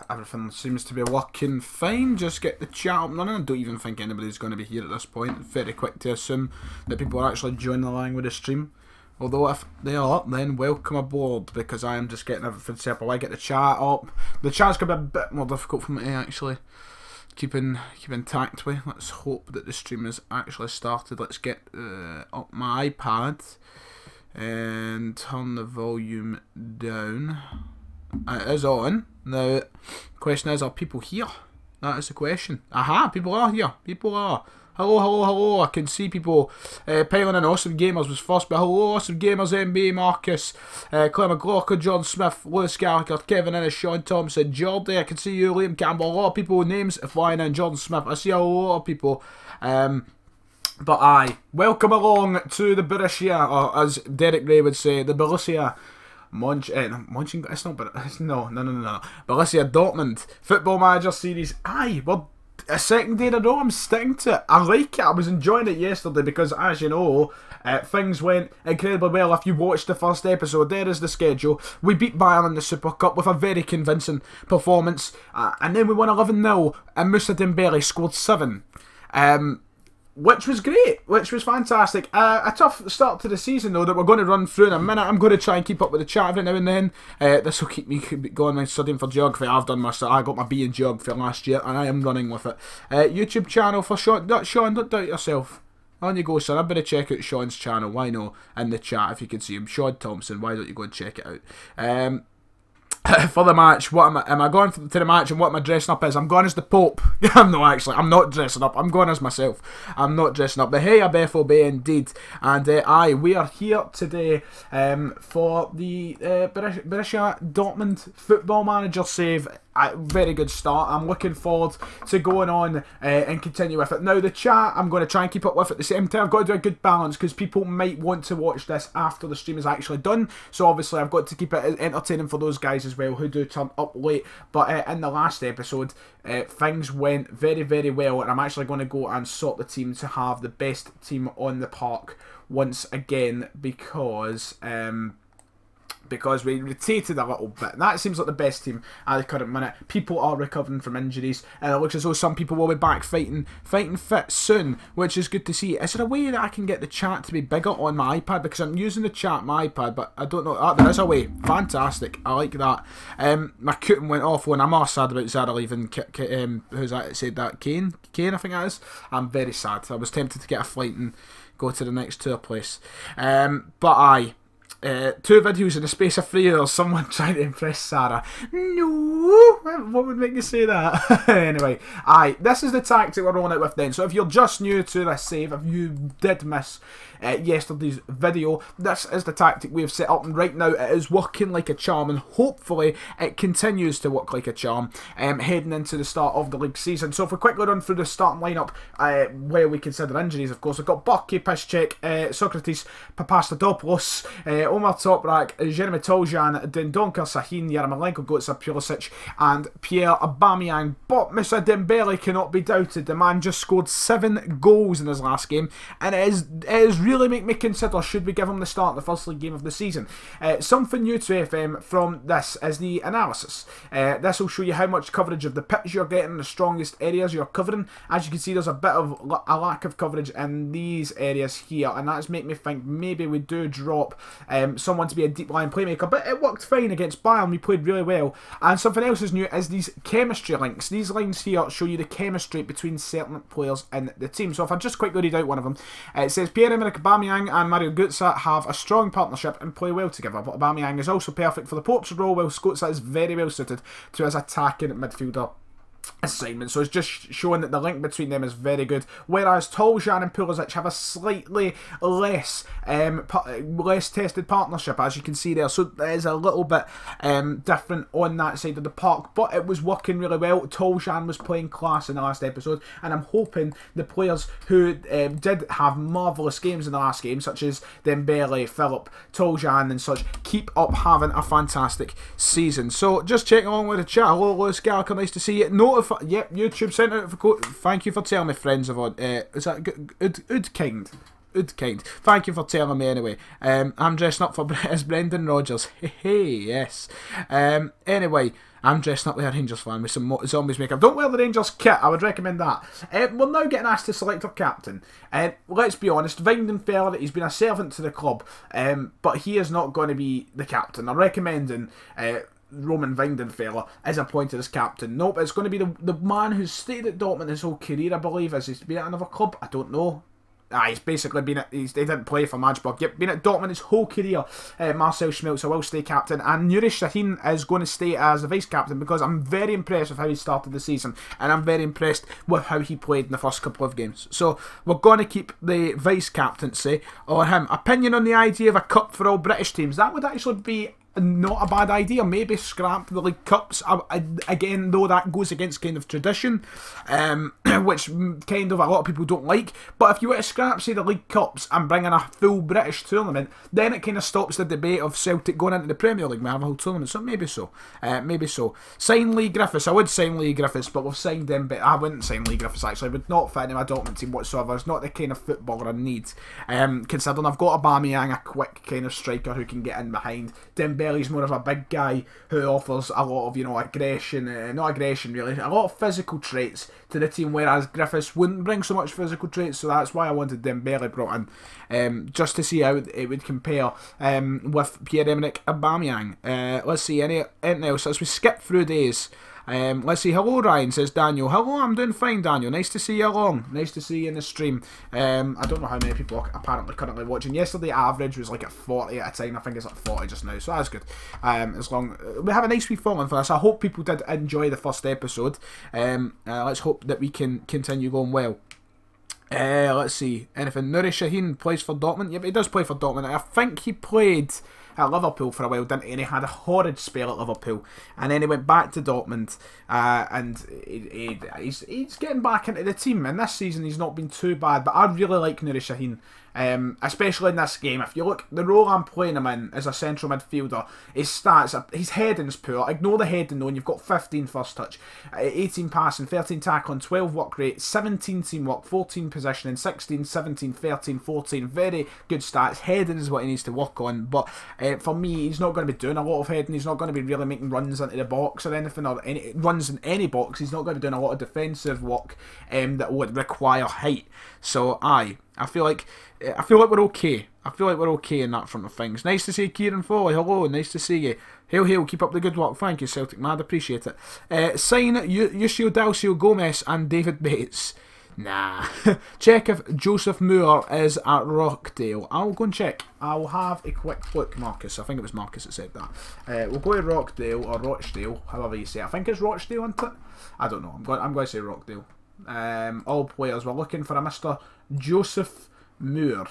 everything seems to be working fine. Just get the chat up and running. I don't even think anybody's going to be here at this point. Very quick to assume that people are actually joining along with the stream. Although if they are, then welcome aboard, because I am just getting everything set up. I get the chat up. The chat's going to be a bit more difficult for me to actually keep in tact with. Let's hope that the stream has actually started. Let's get up my iPad and turn the volume down. It is on. Now, the question is, are people here? That is the question. Aha, people are here. People are. Hello, hello, hello. I can see people piling in. Awesome Gamers was first, but hello, Awesome Gamers, MB, Marcus, Callum McLaughlin, John Smith, Lewis Gallagher, Kevin Innes, Sean Thompson, Jordy. I can see you, Liam Campbell. A lot of people with names flying in. Jordan Smith. I see a lot of people. But aye, welcome along to the Borussia, or as Derek Ray would say, the Borussia. It's not, but it's no. Borussia Dortmund Football Manager Series. Aye, well, a second day in a row, I'm sticking to it. I like it. I was enjoying it yesterday because, as you know, things went incredibly well. If you watched the first episode, there is the schedule. We beat Bayern in the Super Cup with a very convincing performance, and then we won 11-0, and Moussa Dembele scored 7. Which was great, which was fantastic. A tough start to the season, though, that we're going to run through in a minute. I'm going to try and keep up with the chat every now and then. This will keep me going when studying for geography. I got my B in geography last year, and I am running with it. YouTube channel for Sean. Sean, don't doubt yourself. On you go, son. I'm going to check out Sean's channel. Why no? In the chat, if you can see him. Sean Thompson. Why don't you go and check it out? For the match, what am I going to the match, and what am I dressing up as? I'm going as the Pope. I'm not dressing up. I'm going as myself. I'm not dressing up. But hey, a BFOB indeed. And aye, we are here today for the Borussia Dortmund Football Manager save. Very good start. I'm looking forward to going on and continue with it. Now, the chat, I'm going to try and keep up with at the same time. I've got to do a good balance because people might want to watch this after the stream is actually done. So, obviously, I've got to keep it entertaining for those guys as well who do turn up late. But in the last episode, things went very, very well. And I'm actually going to go and sort the team to have the best team on the park once again because we rotated a little bit. That seems like the best team at the current minute. People are recovering from injuries, and it looks as though some people will be back fighting fit soon, which is good to see. Is there a way that I can get the chat to be bigger on my iPad? Because I'm using the chat on my iPad, but I don't know. There is a way. Fantastic. I like that. My curtain went off when I'm more sad about Zara leaving. Who's that said that? Kane, I think that is. I'm very sad. I was tempted to get a flight and go to the next tour place. But aye. 2 videos in the space of 3 years, someone trying to impress Sarah. No! What would make you say that? Anyway, aye, this is the tactic we're rolling out with then. So if you're just new to this save, if you did miss yesterday's video, this is the tactic we've set up, and right now it is working like a charm, and hopefully it continues to work like a charm heading into the start of the league season. So if we quickly run through the starting lineup where we consider injuries, of course, we've got Burki, Piszczek, Socrates, Papastadopoulos, Omar Toprak, Jeremy Toljan, Dendonker, Sahin, Yarmolenko, Götze, Pulisic and Pierre Aubameyang. But Moussa Dembele cannot be doubted. The man just scored 7 goals in his last game, and it is really make me consider, should we give him the start in the first league game of the season. Something new to FM from this is the analysis. This will show you how much coverage of the pitch you're getting, the strongest areas you're covering. As you can see, there's a bit of a lack of coverage in these areas here, and that's make me think maybe we do drop someone to be a deep line playmaker, but it worked fine against Bayern. We played really well. And something else is new is these chemistry links. These lines here show you the chemistry between certain players in the team. So if I just quickly read out one of them, it says Pierre-Emerick Aubameyang and Mario Götze have a strong partnership and play well together, but Aubameyang is also perfect for the Port's role, while Götze is very well suited to his attacking midfielder assignment. So it's just showing that the link between them is very good, whereas Toljan and Pulisic have a slightly less tested partnership, as you can see there. So there's a little bit different on that side of the park, but it was working really well. Toljan was playing class in the last episode, and I'm hoping the players who did have marvellous games in the last game, such as Dembele, Philip, Toljan and such, keep up having a fantastic season. So just checking along with the chat. Hello Lewis Gallagher, nice to see you. Yep, YouTube sent out for code. Thank you for telling me, friends of is that Udkind? Udkind. Thank you for telling me anyway. I'm dressing up for as Brendan Rodgers. Hey, yes. Anyway, I'm dressing up like a Rangers fan with some zombies makeup. Don't wear the Rangers kit, I would recommend that. We're now getting asked to select our captain. Let's be honest, Weidenfeller, he's been a servant to the club, but he is not going to be the captain. I'm recommending Roman Weidenfeller is appointed as captain. Nope, it's going to be the man who's stayed at Dortmund his whole career, I believe. Has he been at another club? I don't know. He's basically been at, he didn't play for Magdeburg. Yep, been at Dortmund his whole career. Marcel Schmelzer will stay captain, and Nuri Sahin is going to stay as the vice captain because I'm very impressed with how he started the season, and I'm very impressed with how he played in the first couple of games. So we're going to keep the vice captaincy on him. Opinion on the idea of a cup for all British teams? That would actually be not a bad idea. Maybe scrap the League Cups. Again, though, that goes against kind of tradition, which kind of a lot of people don't like. But if you were to scrap, say, the League Cups and bring in a full British tournament, then it kind of stops the debate of Celtic going into the Premier League. We have a whole tournament, so maybe so. Maybe so. Sign Lee Griffiths. I would sign Lee Griffiths, but we've signed him. But I wouldn't sign Lee Griffiths, actually. I would not fit into my Dortmund team whatsoever. It's not the kind of footballer I need. Considering I've got Aubameyang, a quick kind of striker who can get in behind. Dembele's more of a big guy who offers a lot of, you know, aggression, not aggression really, a lot of physical traits to the team, whereas Griffiths wouldn't bring so much physical traits, so that's why I wanted Dembele brought in, just to see how it would compare with Pierre-Emerick Aubameyang. Let's see, anything else as we skip through days. Let's see, hello Ryan, says Daniel. Hello, I'm doing fine, Daniel. Nice to see you along. Nice to see you in the stream. I don't know how many people are apparently currently watching. Yesterday average was like at 40 at a time. I think it's at 40 just now, so that's good. As long we have a nice wee following for this. I hope people did enjoy the first episode. Let's hope that we can continue going well. Let's see, anything. Nuri Sahin plays for Dortmund. Yep, he does play for Dortmund. I think he played at Liverpool for a while, didn't he? And he had a horrid spell at Liverpool, and then he went back to Dortmund, and he's getting back into the team. And this season he's not been too bad, but I really like Nuri Sahin. Especially in this game. If you look, the role I'm playing him in as a central midfielder, his stats, his heading's poor. Ignore the heading though, and you've got 15 first touch, 18 passing, 13 tackling, 12 work rate, 17 teamwork, 14 positioning, 16, 17, 13, 14. Very good stats. Heading is what he needs to work on, but for me, he's not going to be doing a lot of heading. He's not going to be really making runs into the box or anything, or any runs in any box. He's not going to be doing a lot of defensive work that would require height. So I feel like we're okay. I feel like we're okay in that front of things. Nice to see Kieran Foley. Hello, nice to see you. Hail, hail, keep up the good work. Thank you, Celtic Mad, appreciate it. Sign Yusio Dalcio Gomez and David Bates. Nah. Check if Joseph Moore is at Rockdale. I'll go and check. I'll have a quick look, Marcus. I think it was Marcus that said that. We'll go to Rockdale or Rochdale, however you say it. I think it's Rochdale, isn't it? I don't know. I'm going to say Rockdale. All players. We're looking for a Mr. Joseph Moore.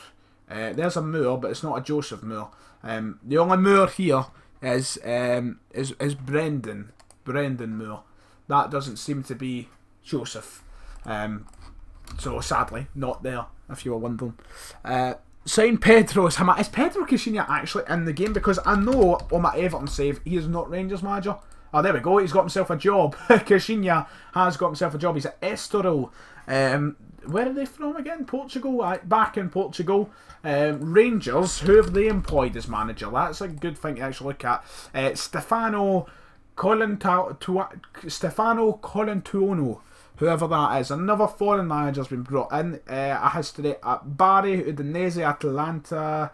There's a Moore, but it's not a Joseph Moore. The only Moore here is Brendan Moore. That doesn't seem to be Joseph. So sadly, not there, if you were wondering. Sign Pedro. Is Pedro Caixinha actually in the game? Because I know on my Everton save, he is not Rangers manager. Oh, there we go. He's got himself a job. Caixinha has got himself a job. He's at Estoril. Where are they from again? Portugal. Back in Portugal. Rangers. Who have they employed as manager? That's a good thing to actually look at. Stefano Colantuono. Whoever that is. Another foreign manager's been brought in. A history at Bari, Udinese, Atalanta,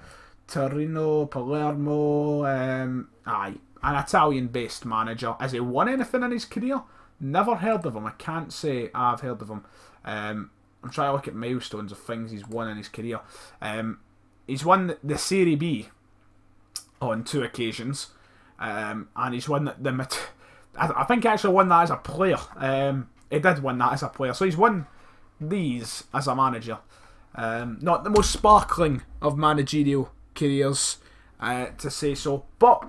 Torino, Palermo. An Italian-based manager. Has he won anything in his career? Never heard of him. I can't say I've heard of him. I'm trying to look at milestones of things he's won in his career. He's won the Serie B on 2 occasions. And he's won I think he actually won that as a player. He did win that as a player. So he's won these as a manager. Not the most sparkling of managerial careers, to say so. But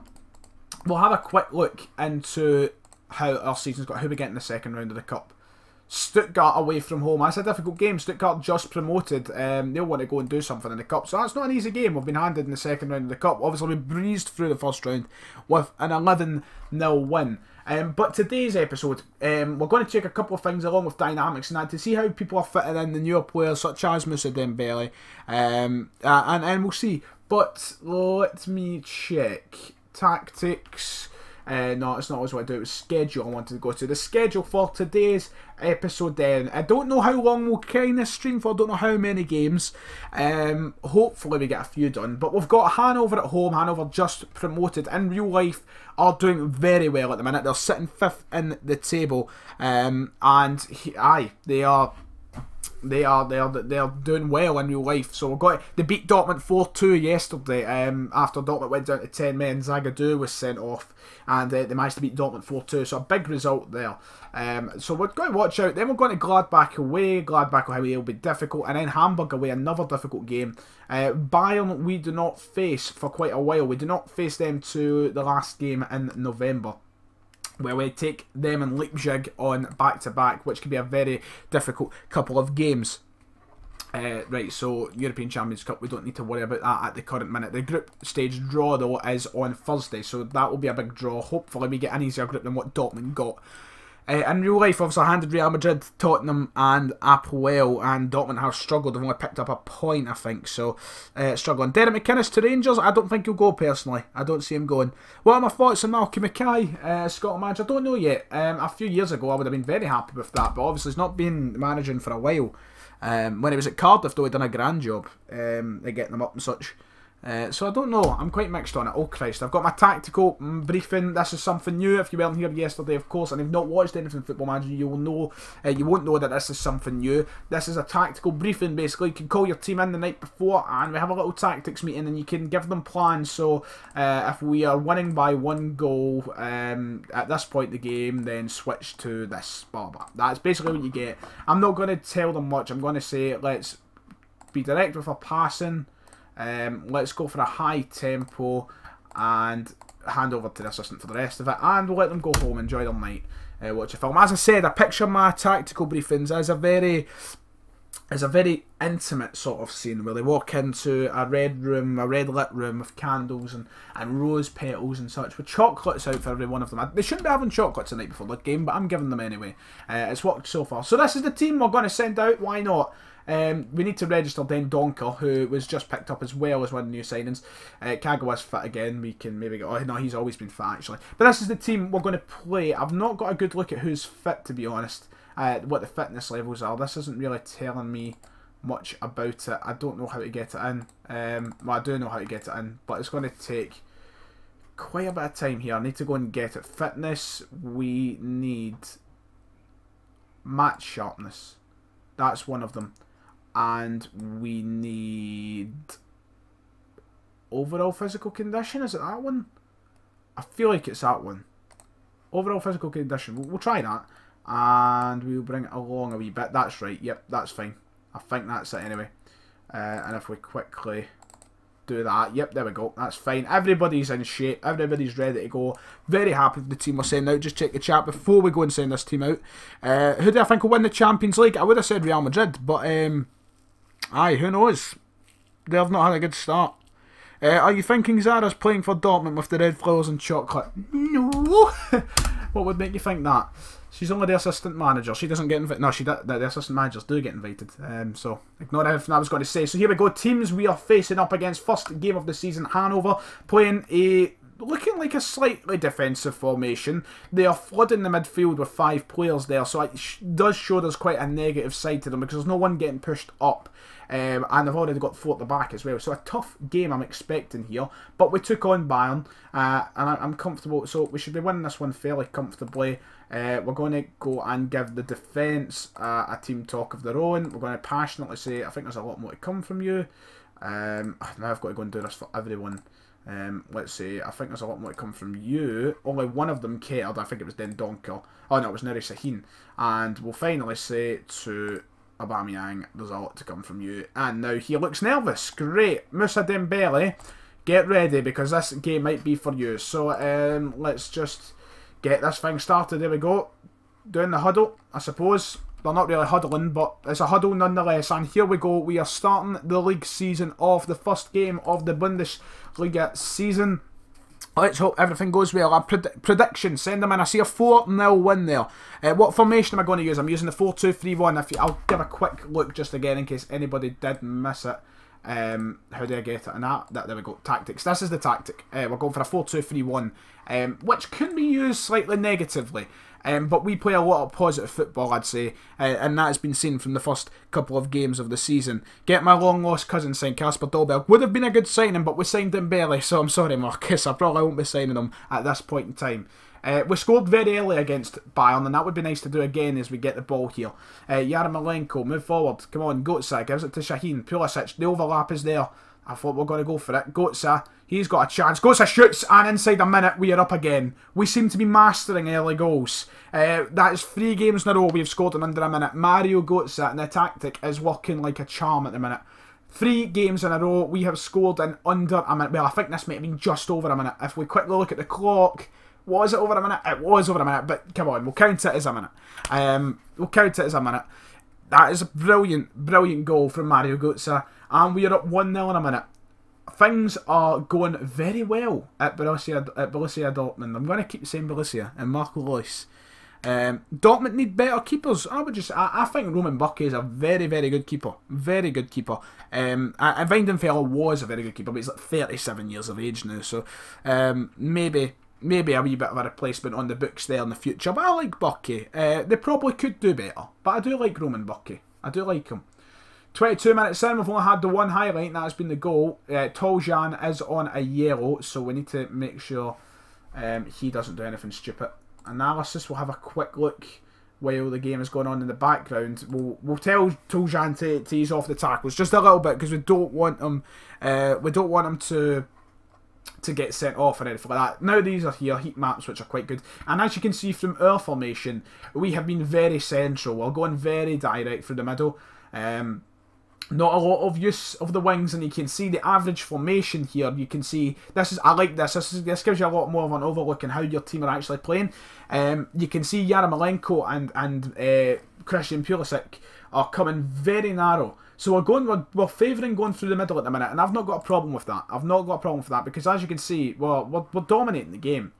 we'll have a quick look into how our season's got, who we get in the second round of the Cup. Stuttgart away from home. That's a difficult game. Stuttgart just promoted. They'll want to go and do something in the Cup. So that's not an easy game. We've been handed in the second round of the Cup. Obviously, we breezed through the first round with an 11-0 win. But today's episode, we're going to check a couple of things along with dynamics and that to see how people are fitting in the newer players such as Moussa Dembele. And we'll see. But let me check. Tactics. No, it's not always what I do. It was schedule I wanted to go to. The schedule for today's episode then. I don't know how long we'll kind of stream for. I don't know how many games. Hopefully we get a few done. But we've got Hanover at home. Hanover just promoted. In real life, are doing very well at the minute. They're sitting 5th in the table. They are doing well in real life. So they beat Dortmund 4-2 yesterday. After Dortmund went down to 10 men, Zagadou was sent off, and they managed to beat Dortmund 4-2. So a big result there. So we're going to watch out. Then we're going to Gladbach away. Gladbach away will be difficult, and then Hamburg away, another difficult game. Bayern we do not face for quite a while. We do not face them to the last game in November, where we take them and Leipzig on back-to-back, which could be a very difficult couple of games. Right, so European Champions Cup, we don't need to worry about that at the current minute. The group stage draw, though, is on Thursday, so that will be a big draw. Hopefully we get an easier group than what Dortmund got. In real life, obviously, I handed Real Madrid, Tottenham and Apoel, and Dortmund have struggled. They've only picked up a point, I think, so struggling. Derek McInnes to Rangers, I don't think he'll go, personally. I don't see him going. What are my thoughts on Malky Mackay, Scotland manager? I don't know yet. A few years ago, I would have been very happy with that, but obviously he's not been managing for a while. When he was at Cardiff, though, he done a grand job at getting them up and such. So I don't know, I'm quite mixed on it. Oh Christ, I've got my tactical briefing. This is something new. If you weren't here yesterday, of course, and if you've not watched anything Football Manager, you will know, you won't know that this is something new. This is a tactical briefing, basically. You can call your team in the night before and we have a little tactics meeting and you can give them plans. So if we are winning by 1 goal at this point in the game, then switch to this, blah blah. That's basically what you get. I'm not going to tell them much. I'm going to say, let's be direct with our passing. Let's go for a high tempo and hand over to the assistant for the rest of it, and we'll let them go home, enjoy their night, watch a film. As I said, I picture my tactical briefings as a very intimate sort of scene where they walk into a red lit room with candles and rose petals and such, with chocolates out for every one of them. They shouldn't be having chocolates the night before the game, but I'm giving them anyway. It's worked so far. So this is the team we're going to send out. Why not? We need to register Den Donker, who was just picked up as well as one of the new signings. Kagawa's fit again. We can maybe go. Oh no, he's always been fit actually. But this is the team we're going to play. I've not got a good look at who's fit, to be honest. What the fitness levels are. This isn't really telling me much about it. I don't know how to get it in. Well, I do know how to get it in, but it's going to take quite a bit of time here. I need to go and get it. Fitness. We need match sharpness. That's one of them. And we need overall physical condition. Is it that one? I feel like it's that one. Overall physical condition. We'll try that. And we'll bring it along a wee bit. That's right. Yep, that's fine. I think that's it anyway. And if we quickly do that. Yep, there we go. That's fine. Everybody's in shape. Everybody's ready to go. Very happy with the team we're sending out. Just check the chat before we go and send this team out. Who do I think will win the Champions League? I would have said Real Madrid, but aye, who knows? They've not had a good start. Are you thinking Zara's playing for Dortmund with the red flowers and chocolate? No. What would make you think that? She's only the assistant manager. She doesn't get invited. No, the assistant managers do get invited. So ignore everything I was going to say. So here we go. Teams we are facing up against. First game of the season. Hanover playing looking like a slightly defensive formation. They are flooding the midfield with 5 players there, so it does show there's quite a negative side to them because there's no one getting pushed up. And they've already got 4 at the back as well. So a tough game I'm expecting here. But we took on Bayern, and I'm comfortable. So we should be winning this one fairly comfortably. We're going to go and give the defence a team talk of their own. We're going to passionately say, I think there's a lot more to come from you. Now I've got to go and do this for everyone. Let's see, I think there's a lot more to come from you. Only one of them cared. I think it was Den Donker. Oh no, it was Nuri Sahin. And we'll finally say to Aubameyang, there's a lot to come from you. And now he looks nervous. Great. Moussa Dembele, get ready because this game might be for you. So let's just get this thing started. There we go. Doing the huddle, I suppose. They're not really huddling, but it's a huddle nonetheless. And here we go. We are starting the league season off. The first game of the Bundesliga season. Let's hope everything goes well. Our prediction, send them in. I see a 4-0 win there. What formation am I going to use? I'm using the 4-2-3-1. I'll give a quick look just again in case anybody did miss it. How do I get it? And there we go. Tactics. This is the tactic. We're going for a 4-2-3-1, which can be used slightly negatively. But we play a lot of positive football, I'd say, and that has been seen from the first couple of games of the season. Get my long-lost cousin signed, Casper Dolberg. Would have been a good signing, but we signed him barely, so I'm sorry, Marcus. I probably won't be signing him at this point in time. We scored very early against Bayern, and that would be nice to do again as we get the ball here. Yarmolenko, move forward. Come on, Götze gives it to Şahin. Pulisic, the overlap is there. I thought we were going to go for it. Götze, he's got a chance. Götze shoots, and inside a minute, we are up again. We seem to be mastering early goals. That is 3 games in a row we've scored in under a minute. Mario Götze, and the tactic is working like a charm at the minute. 3 games in a row, we have scored in under a minute. Well, I think this might have been just over a minute. If we quickly look at the clock, was it over a minute? It was over a minute, but come on, we'll count it as a minute. We'll count it as a minute. That is a brilliant, brilliant goal from Mario Götze. And we are up 1-0 in a minute. Things are going very well at Borussia Dortmund. I'm going to keep saying Borussia and Marco Reus. Dortmund need better keepers. I think Roman Burke is a very, very good keeper. Very good keeper. And Weidenfeller was a very good keeper, but he's like 37 years of age now. So maybe a wee bit of a replacement on the books there in the future. But I like Burke. They probably could do better. But I do like Roman Burke. I do like him. 22 minutes in, we've only had the one highlight, and that has been the goal. Toljan is on a yellow, so we need to make sure he doesn't do anything stupid. Analysis, we'll have a quick look while the game is going on in the background. We'll tell Toljan to ease off the tackles just a little bit, because we don't want him to get sent off or anything like that. Now these are here, heat maps, which are quite good. And as you can see from our formation, we have been very central. We're going very direct through the middle. Not a lot of use of the wings, and you can see the average formation here. You can see I like this. This gives you a lot more of an overlook on how your team are actually playing. You can see Yarmolenko and Christian Pulisic are coming very narrow. So we're favouring going through the middle at the minute, and I've not got a problem with that. I've not got a problem with that, because as you can see, we're dominating the game,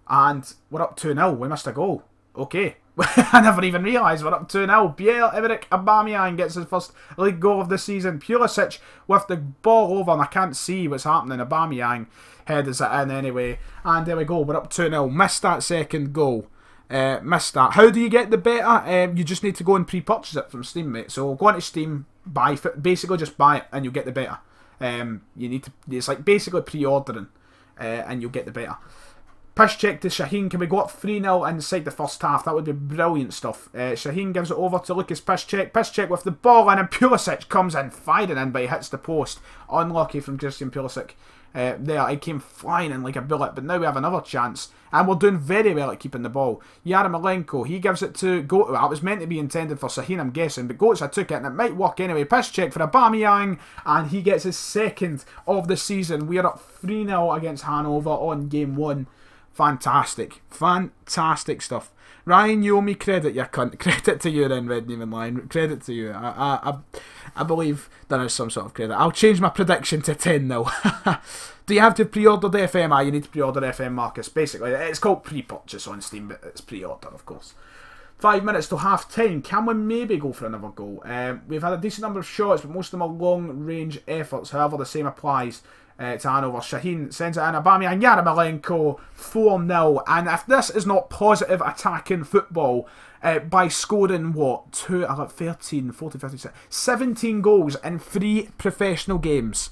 and we're up 2-0. We missed a goal. Okay. I never even realised we're up 2-0. Pierre-Emerick Aubameyang gets his first league goal of the season. Pulisic with the ball over, and I can't see what's happening. Aubameyang headers it in anyway. And there we go, we're up 2-0. Missed that second goal. Missed that. How do you get the better? You just need to go and pre-purchase it from Steam, mate. So go into Steam, basically just buy it, and you'll get the better. It's like basically pre-ordering, and you'll get the better. Push check to Şahin. Can we go up 3-0 inside the first half? That would be brilliant stuff. Şahin gives it over to Lucas Piszczek. Piszczek with the ball, and then Pulisic comes in, firing in, but he hits the post. Unlucky from Christian Pulisic. There, he came flying in like a bullet, but now we have another chance, and we're doing very well at keeping the ball. Yarmolenko, he gives it to Götze. That was meant to be intended for Şahin, I'm guessing, but Götze took it, and it might work anyway. Piszczek for Aubameyang, and he gets his second of the season. We are up 3-0 against Hanover on game 1. Fantastic. Fantastic stuff. Ryan, you owe me credit, you cunt. Credit to you then, Red Neiman Line. Credit to you. I believe there is some sort of credit. I'll change my prediction to 10 now. Do you have to pre-order the FM? You need to pre-order FM, Marcus. Basically, it's called pre-purchase on Steam, but it's pre-order, of course. 5 minutes till half time. Can we maybe go for another goal? We've had a decent number of shots, but most of them are long-range efforts. However, the same applies to Hanover. Şahin sends it in. Aubameyang, Yarmolenko, 4-0. And if this is not positive attacking football, by scoring, what, 13, 14, 15, 17 goals in 3 professional games.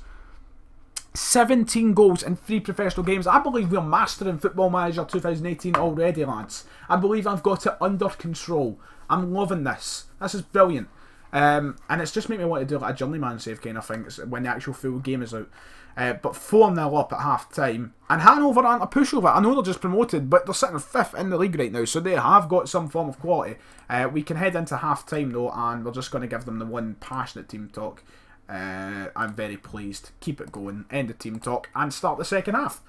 17 goals in 3 professional games. I believe we're mastering Football Manager 2018 already, lads. I believe I've got it under control. I'm loving this. This is brilliant. And it's just made me want to do like a journeyman save kind of thing when the actual full game is out. But 4-0 up at half time. And Hanover aren't a pushover. I know they're just promoted, but they're sitting 5th in the league right now, so they have got some form of quality. We can head into half time though, and we're just going to give them the one passionate team talk. I'm very pleased. Keep it going. End the team talk and start the second half.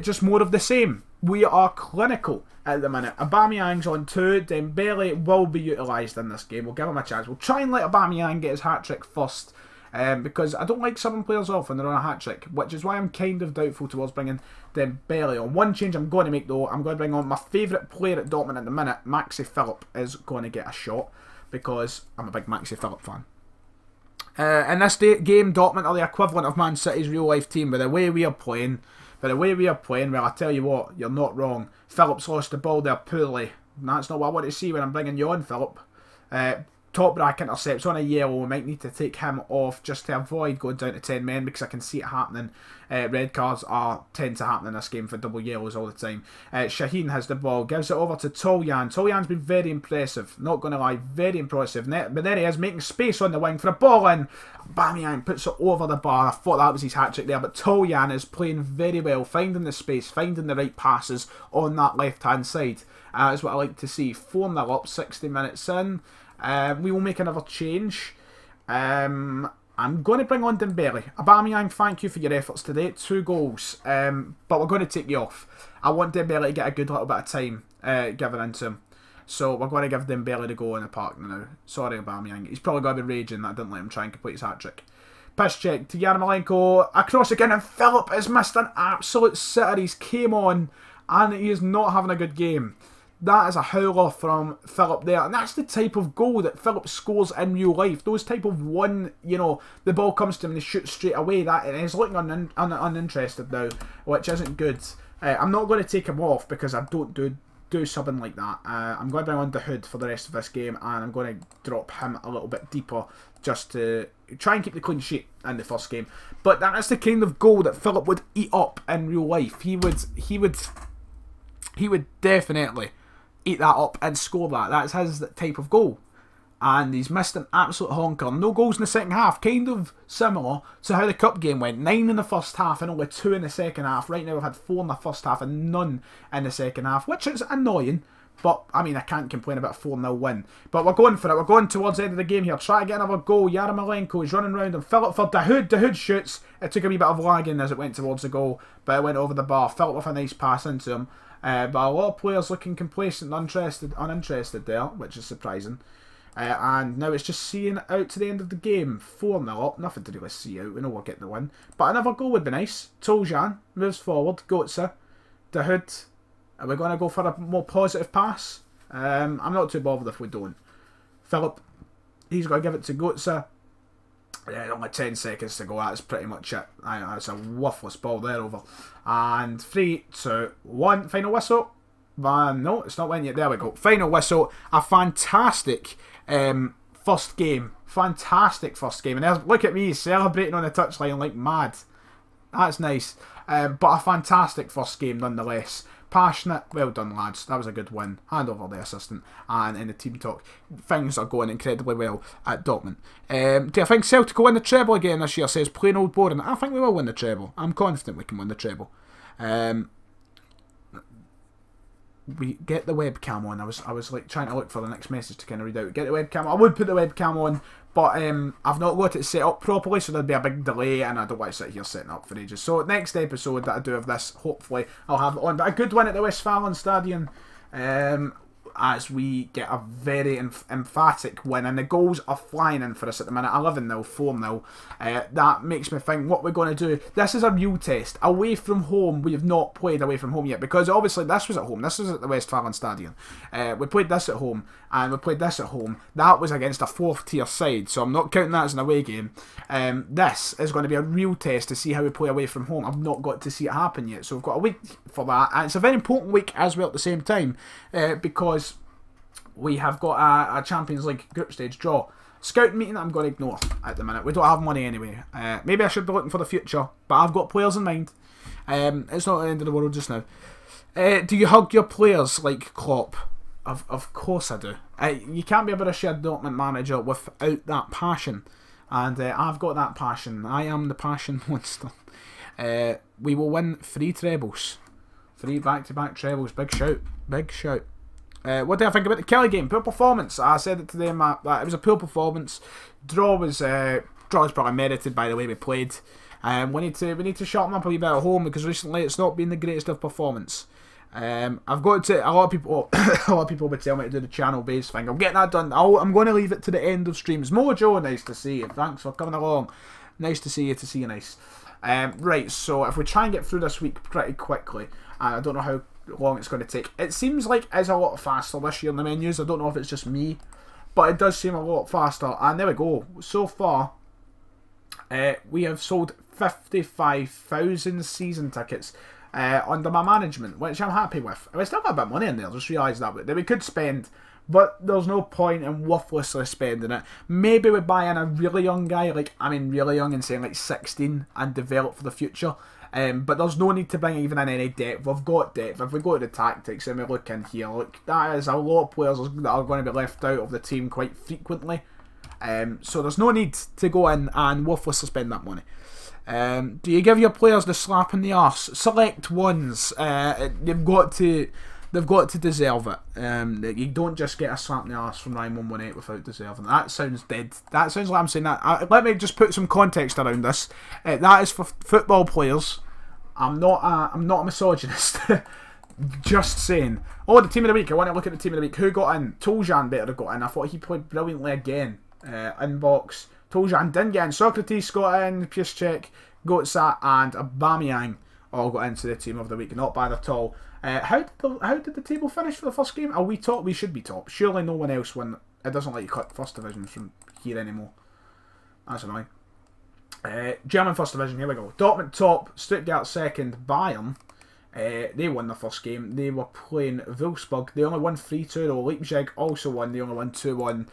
Just more of the same. We are clinical at the minute. Aubameyang's on 2. Dembele will be utilised in this game. We'll give him a chance. We'll try and let Aubameyang get his hat-trick first. Because I don't like subbing players off when they're on a hat-trick, which is why I'm kind of doubtful towards bringing Dembele on. One change I'm going to make though, I'm going to bring on my favourite player at Dortmund at the minute. Maxi Philipp is going to get a shot, because I'm a big Maxi Philipp fan. In this game, Dortmund are the equivalent of Man City's real-life team. With the way we are playing, well, I tell you what, you're not wrong. Philip's lost the ball there poorly. That's not what I want to see when I'm bringing you on, Philip. Top bracket intercepts on a yellow. We might need to take him off just to avoid going down to 10 men because I can see it happening. Red cards tend to happen in this game for double yellows all the time. Shaheen has the ball, gives it over to Toljan. Toljan's been very impressive, not going to lie, very impressive. But there he is, making space on the wing for a ball in. Aubameyang puts it over the bar. I thought that was his hat-trick there, but Toljan is playing very well, finding the space, finding the right passes on that left-hand side. That's what I like to see. 4-0 up, 60 minutes in. We will make another change. I'm going to bring on Dembele. Aubameyang, thank you for your efforts today. 2 goals. But we're going to take you off. I want Dembele to get a good little bit of time given into him. So we're going to give Dembele the go in the park now. Sorry, Aubameyang. He's probably going to be raging that I didn't let him try and complete his hat-trick. Piss check to Yarmolenko. Across again, and Philip has missed an absolute sitter. He's came on and he is not having a good game. That is a howler from Philip there. And that's the type of goal that Philip scores in real life. Those type of one, you know, the ball comes to him and he shoots straight away. And he's looking uninterested now, which isn't good. I'm not going to take him off because I don't do something like that. I'm going to bring on the Hood for the rest of this game, and I'm going to drop him a little bit deeper just to try and keep the clean sheet in the first game. But that's the kind of goal that Philip would eat up in real life. He would definitely eat that up and score that. That's his type of goal. And he's missed an absolute honker. No goals in the second half. Kind of similar to how the cup game went. 9 in the first half and only 2 in the second half. Right now we've had 4 in the first half and none in the second half, which is annoying. But, I mean, I can't complain about a 4-0 win. But we're going for it. We're going towards the end of the game here. Try to get another goal. Yarmolenko is running around and Philip for Dahoud. Dahoud shoots. It took a wee bit of lagging as it went towards the goal, but it went over the bar. Philip with a nice pass into him. But a lot of players looking complacent and uninterested there, which is surprising. And now it's just seeing it out to the end of the game. 4-0 up, nothing to really see out. We know we're getting the win. But another goal would be nice. Toljan moves forward. Götze. Dahoud. Are we going to go for a more positive pass? I'm not too bothered if we don't. Philip. He's going to give it to Götze. Only 10 seconds to go. That's pretty much it. That's a worthless ball there over. And 3, 2, 1. Final whistle. No, it's not when yet. There we go. Final whistle. A fantastic first game. Fantastic first game. And look at me celebrating on the touchline like mad. That's nice. But a fantastic first game nonetheless. Passionate. Well done, lads. That was a good win. Hand over the assistant. And in the team talk, things are going incredibly well at Dortmund. Do I think Celtic will win the treble again this year? Says plain old boring. I think we will win the treble. I'm confident we can win the treble. We get the webcam on. I was like trying to look for the next message to kind of read out. Get the webcam. I would put the webcam on, but I've not got it set up properly, so there'd be a big delay, and I don't want to sit here setting up for ages. So next episode that I do of this, hopefully I'll have it on. But a good win at the Westfalen Stadion. As we get a very emphatic win, and the goals are flying in for us at the minute. 11-0, 4-0. That makes me think what we're going to do. This is a real test. Away from home, we have not played away from home yet, because obviously this was at home. This was at the Westfalen Stadion. We played this at home, and we played this at home. That was against a 4th tier side, so I'm not counting that as an away game. This is going to be a real test to see how we play away from home. I've not got to see it happen yet, so we've got a week for that, and it's a very important week as well at the same time, because we have got a Champions League group stage draw. Scout meeting I'm going to ignore at the minute. We don't have money anyway. Maybe I should be looking for the future, but I've got players in mind. It's not the end of the world just now. Do you hug your players like Klopp? Of course I do. You can't be a Borussia Dortmund manager without that passion. And I've got that passion. I am the passion monster. We will win 3 trebles. 3 back-to-back trebles. Big shout. Big shout. What do I think about the Kelly game? Poor performance. I said it to them that it was a poor performance. Draw was probably merited by the way we played. We need to sharpen up a wee bit at home, because recently it's not been the greatest of performance. I've got to. A lot of people would tell me to do the channel based thing. I'm getting that done. I'm going to leave it to the end of streams. Mojo, nice to see you. Thanks for coming along. Nice to see you. To see you, nice. Right. So if we try and get through this week pretty quickly, I don't know how long it's going to take. It seems like it's a lot faster this year in the menus. I don't know if it's just me, but it does seem a lot faster. And there we go. So far, We have sold 55,000 season tickets under my management, which I'm happy with. We still got a bit of money in there, I just realised that we could spend, but there's no point in worthlessly spending it. Maybe we buy in a really young guy, like, I mean really young and saying like 16, and develop for the future. But there's no need to bring even in any depth. We've got depth. If we go to the tactics and we look in here, look, that is a lot of players that are going to be left out of the team quite frequently. So there's no need to go in and worthlessly spend that money. Do you give your players the slap in the arse? Select ones. They've got to deserve it. You don't just get a slap in the arse from Ryan 118 without deserving it. That sounds dead. That sounds like I'm saying that. Let me just put some context around this. That is for football players. I'm not a misogynist. Just saying. Oh, the team of the week. I want to look at the team of the week. Who got in? Toljan better have got in. I thought he played brilliantly again. Inbox. Toljan didn't get in. Socrates got in. Piszczek, Goetze and Aubameyang all got into the team of the week. Not bad at all. How did the table finish for the first game? Are we top? We should be top. Surely no one else won. It doesn't let you click first division from here anymore. That's annoying. German first division, here we go. Dortmund top, Stuttgart second, Bayern. They won the first game. They were playing Wolfsburg. They only won 3-2 though. Leipzig also won. They only won 2-1.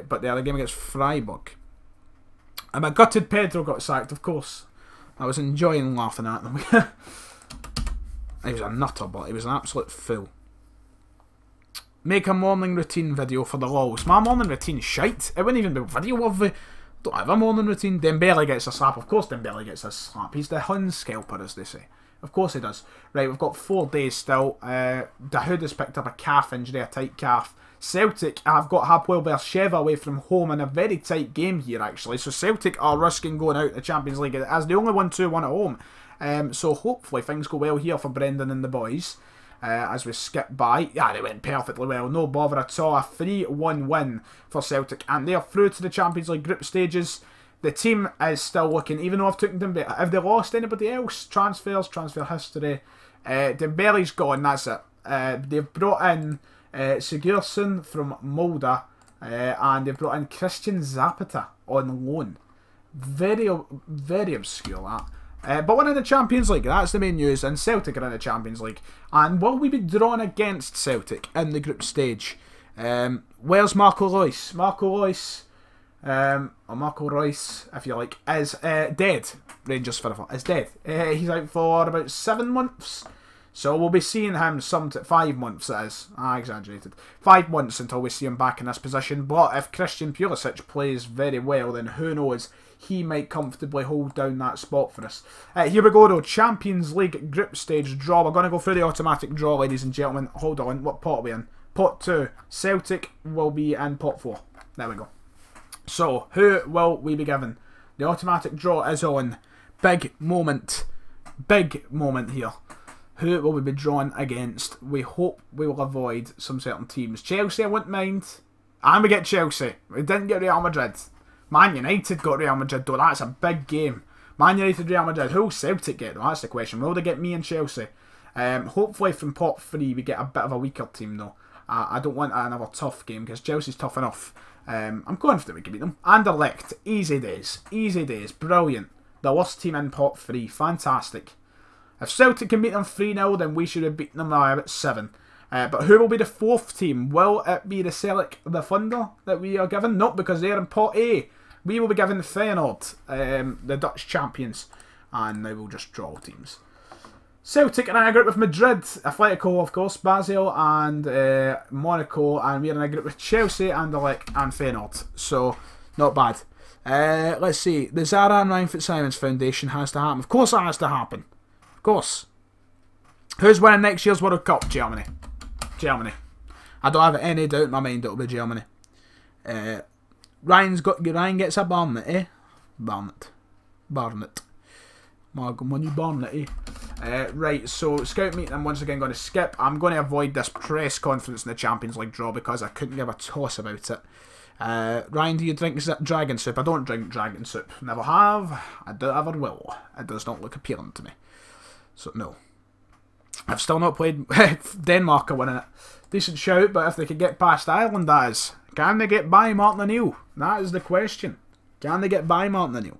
But the other game against Freiburg. And my gutted Pedro got sacked, of course. I was enjoying laughing at them. He was a nutter, but he was an absolute fool. Make a morning routine video for the lols. My morning routine shite. It wouldn't even be video worthy. Don't have a morning routine. Dembele gets a slap. Of course Dembele gets a slap. He's the Hun scalper, as they say. Of course he does. Right, we've got 4 days still. Dahoud has picked up a calf injury, a tight calf. Celtic have got Hapoel Beersheva away from home in a very tight game here, actually. So Celtic are risking going out the Champions League as they only won 2-1 at home. So hopefully things go well here for Brendan and the boys. As we skip by. Yeah, they went perfectly well. No bother at all. A 3-1 win for Celtic. And they are through to the Champions League group stages. The team is still looking, even though I've taken them, have they lost anybody else? Transfers, transfer history. Dembele's gone, that's it. They've brought in Sigurdsson from Molde. And they've brought in Christian Zapata on loan. Very, very obscure that. But we're in the Champions League, that's the main news, and Celtic are in the Champions League. And will we be drawn against Celtic in the group stage? Where's Marco Reus? Marco Reus, or Marco Reus, if you like, is dead. Rangers forever, is dead. He's out for about 7 months. So we'll be seeing him 5 months, it is. I exaggerated. 5 months until we see him back in this position. But if Christian Pulisic plays very well, then who knows, he might comfortably hold down that spot for us. Here we go though, Champions League group stage draw. We're going to go through the automatic draw, ladies and gentlemen. Hold on, what pot are we in? Pot 2. Celtic will be in pot 4. There we go. So, who will we be given? The automatic draw is on. Big moment. Big moment here. Who will we be drawn against? We hope we will avoid some certain teams. Chelsea, I wouldn't mind. And we get Chelsea. We didn't get Real Madrid. Man United got Real Madrid though. That's a big game. Man United, Real Madrid. Who will Celtic get though? That's the question. Will they get me and Chelsea? Hopefully from pot 3 we get a bit of a weaker team though. I don't want another tough game because Chelsea's tough enough. I'm confident we can beat them. Anderlecht. Easy days. Easy days. Brilliant. The worst team in pot 3. Fantastic. If Celtic can beat them 3-0, then we should have beaten them by about 7. But who will be the 4th team? Will it be the Celtic the Thunder that we are given? Nope, because they're in pot A. We will be given the Feyenoord, the Dutch champions. And they will just draw teams. Celtic are in a group with Madrid, Atletico, of course, Basel and Monaco. And we're in a group with Chelsea, Anderlecht and Feyenoord. So, not bad. Let's see. The Zara and Ryan Fitzsimons Foundation has to happen. Of course that has to happen. Of course. Who's winning next year's World Cup? Germany. Germany. I don't have any doubt in my mind it'll be Germany. Ryan gets a Barnet, eh? Barnet. Money Barnet, eh? Right, so Scout meeting I'm once again going to skip. I'm going to avoid this press conference in the Champions League draw because I couldn't give a toss about it. Ryan, do you drink dragon soup? I don't drink dragon soup. Never have. I don't ever will. It does not look appealing to me. So, no. I've still not played. Denmark are winning it. Decent shout, but if they could get past Ireland, that is. Can they get by Martin O'Neill? That is the question. Can they get by Martin O'Neill?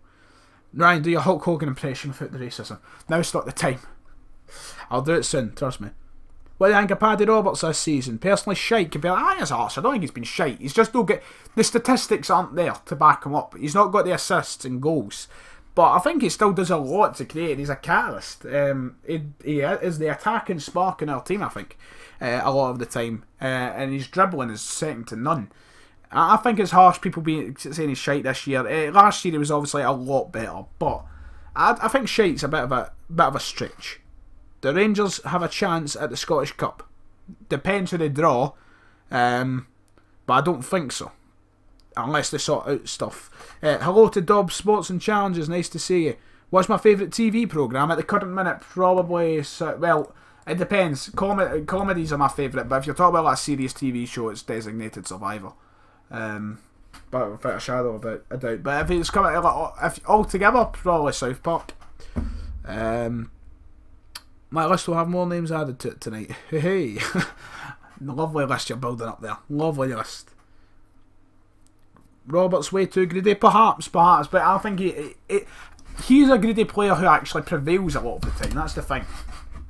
Ryan, do your Hulk Hogan impression without the racism. Now stop the time. I'll do it soon, trust me. What do you think of Paddy Roberts this season? Personally, shite. Could be like, he's arse. I don't think he's been shite. He's just don't get... The statistics aren't there to back him up. He's not got the assists and goals. But I think he still does a lot to create. He's a catalyst. He is the attacking spark in our team, I think, a lot of the time. And his dribbling is second to none. I think it's harsh people saying he's shite this year. Last year he was obviously a lot better. But I think shite's a bit of a stretch. The Rangers have a chance at the Scottish Cup. Depends who they draw, but I don't think so. Unless they sort out stuff. Hello to Dobbs Sports and Challenges, nice to see you. What's my favourite TV programme? At the current minute, probably... well, it depends. Comedies are my favourite, but if you're talking about like a serious TV show, it's Designated Survivor. But without a shadow of a doubt. But if it's coming if altogether, probably South Park. My list will have more names added to it tonight. Hey, lovely list you're building up there. Lovely list. Robert's way too greedy, perhaps, but I think he's a greedy player who actually prevails a lot of the time. That's the thing.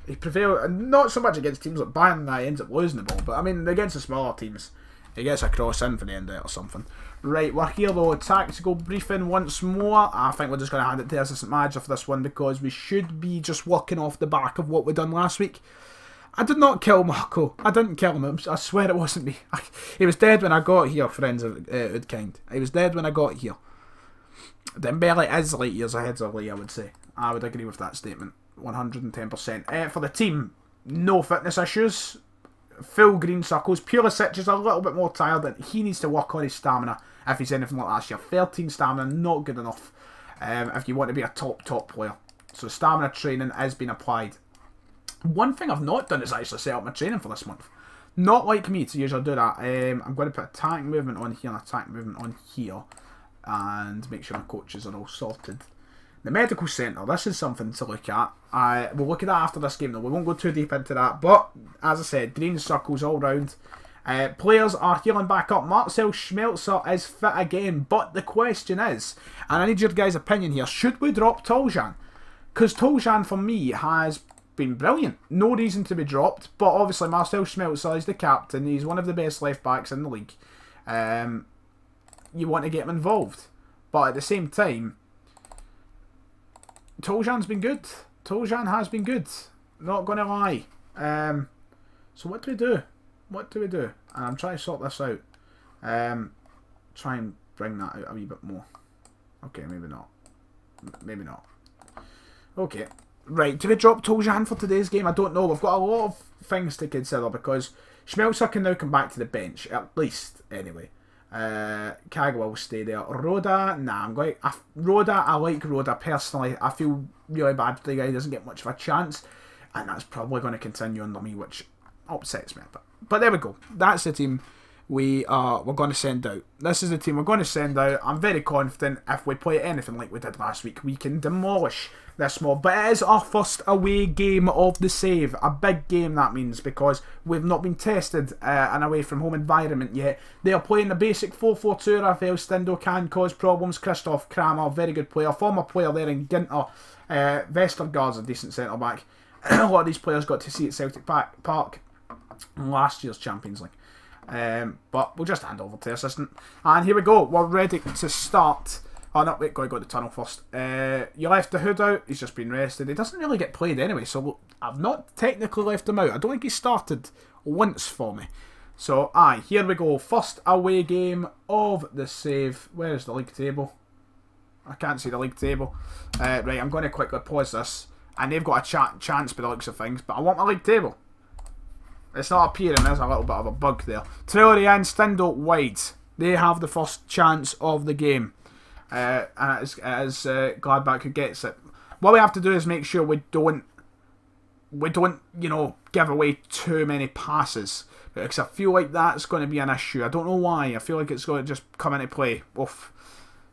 He prevails, not so much against teams like Bayern that he ends up losing the ball, but I mean against the smaller teams, he gets a cross in for the end of it or something. Right, we're here though, tactical briefing once more. I think we're just going to hand it to the assistant manager for this one because we should be just working off the back of what we done last week. I did not kill Marco. I didn't kill him. I swear it wasn't me. He was dead when I got here, friends of Udkind. He was dead when I got here. Dembele is light years ahead of Lee, I would say. I would agree with that statement. 110%. For the team, no fitness issues. Full green circles. Pulisic is a little bit more tired, and he needs to work on his stamina if he's anything like last year. 13 stamina, not good enough if you want to be a top player. So stamina training is being applied. One thing I've not done is actually set up my training for this month. Not like me to usually do that. I'm going to put attack movement on here and attack movement on here, and make sure my coaches are all sorted. The medical centre, this is something to look at. We'll look at that after this game though. We won't go too deep into that. But, as I said, green circles all round. Players are healing back up. Marcel Schmelzer is fit again. But the question is, and I need your guys' opinion here, should we drop Toljan? Because Toljan, for me, has been brilliant. No reason to be dropped. But obviously, Marcel Schmelzer is the captain. He's one of the best left-backs in the league. You want to get him involved. But at the same time, Toljan's been good. Toljan has been good. Not going to lie. So what do we do? What do we do? And I'm trying to sort this out. Try and bring that out a wee bit more. Okay, maybe not. Maybe not. Okay. Right, do we drop Toljan for today's game? I don't know. We've got a lot of things to consider because Schmelzer can now come back to the bench. At least, anyway. Kagawa will stay there. Roda, nah, Roda, I like Roda personally. I feel really bad for the guy. He doesn't get much of a chance, and that's probably going to continue under me, which upsets me a bit. But there we go. That's the team we're going to send out. This is the team we're going to send out. I'm very confident if we play anything like we did last week, we can demolish this mob. But it is our first away game of the save. A big game, that means, because we've not been tested an away from home environment yet. They are playing the basic 4-4-2. Rafael Stindl can cause problems. Christoph Kramer, very good player. Former player there in Ginter. Vestergaard's a decent centre-back. A lot of these players got to see at Celtic Park last year's Champions League. But we'll just hand over to the assistant. And here we go. We're ready to start. Oh no, wait, gotta go to the tunnel first. You left the Hood out. He's just been rested. He doesn't really get played anyway, so I've not technically left him out. I don't think he started once for me. So, here we go. First away game of the save. Where is the league table? I can't see the league table. Right, I'm going to quickly pause this. And they've got a chance by the looks of things, but I want my league table. It's not appearing. There's a little bit of a bug there. Traore and Stindl wide. They have the first chance of the game. And it is Gladbach who gets it. What we have to do is make sure we don't, you know, give away too many passes. Because I feel like that's going to be an issue. I don't know why. I feel like it's going to just come into play. Oof.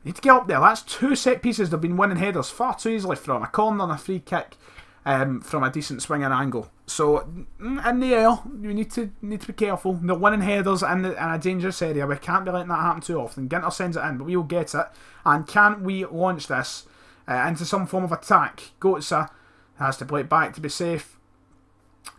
Need to get up there. That's two set pieces. They've been winning headers far too easily from a corner and a free kick. From a decent swinging angle. So in the air, you need to be careful. They're winning headers in a dangerous area. We can't be letting that happen too often. Ginter sends it in, but we will get it. And can we launch this into some form of attack. Götze has to play it back to be safe.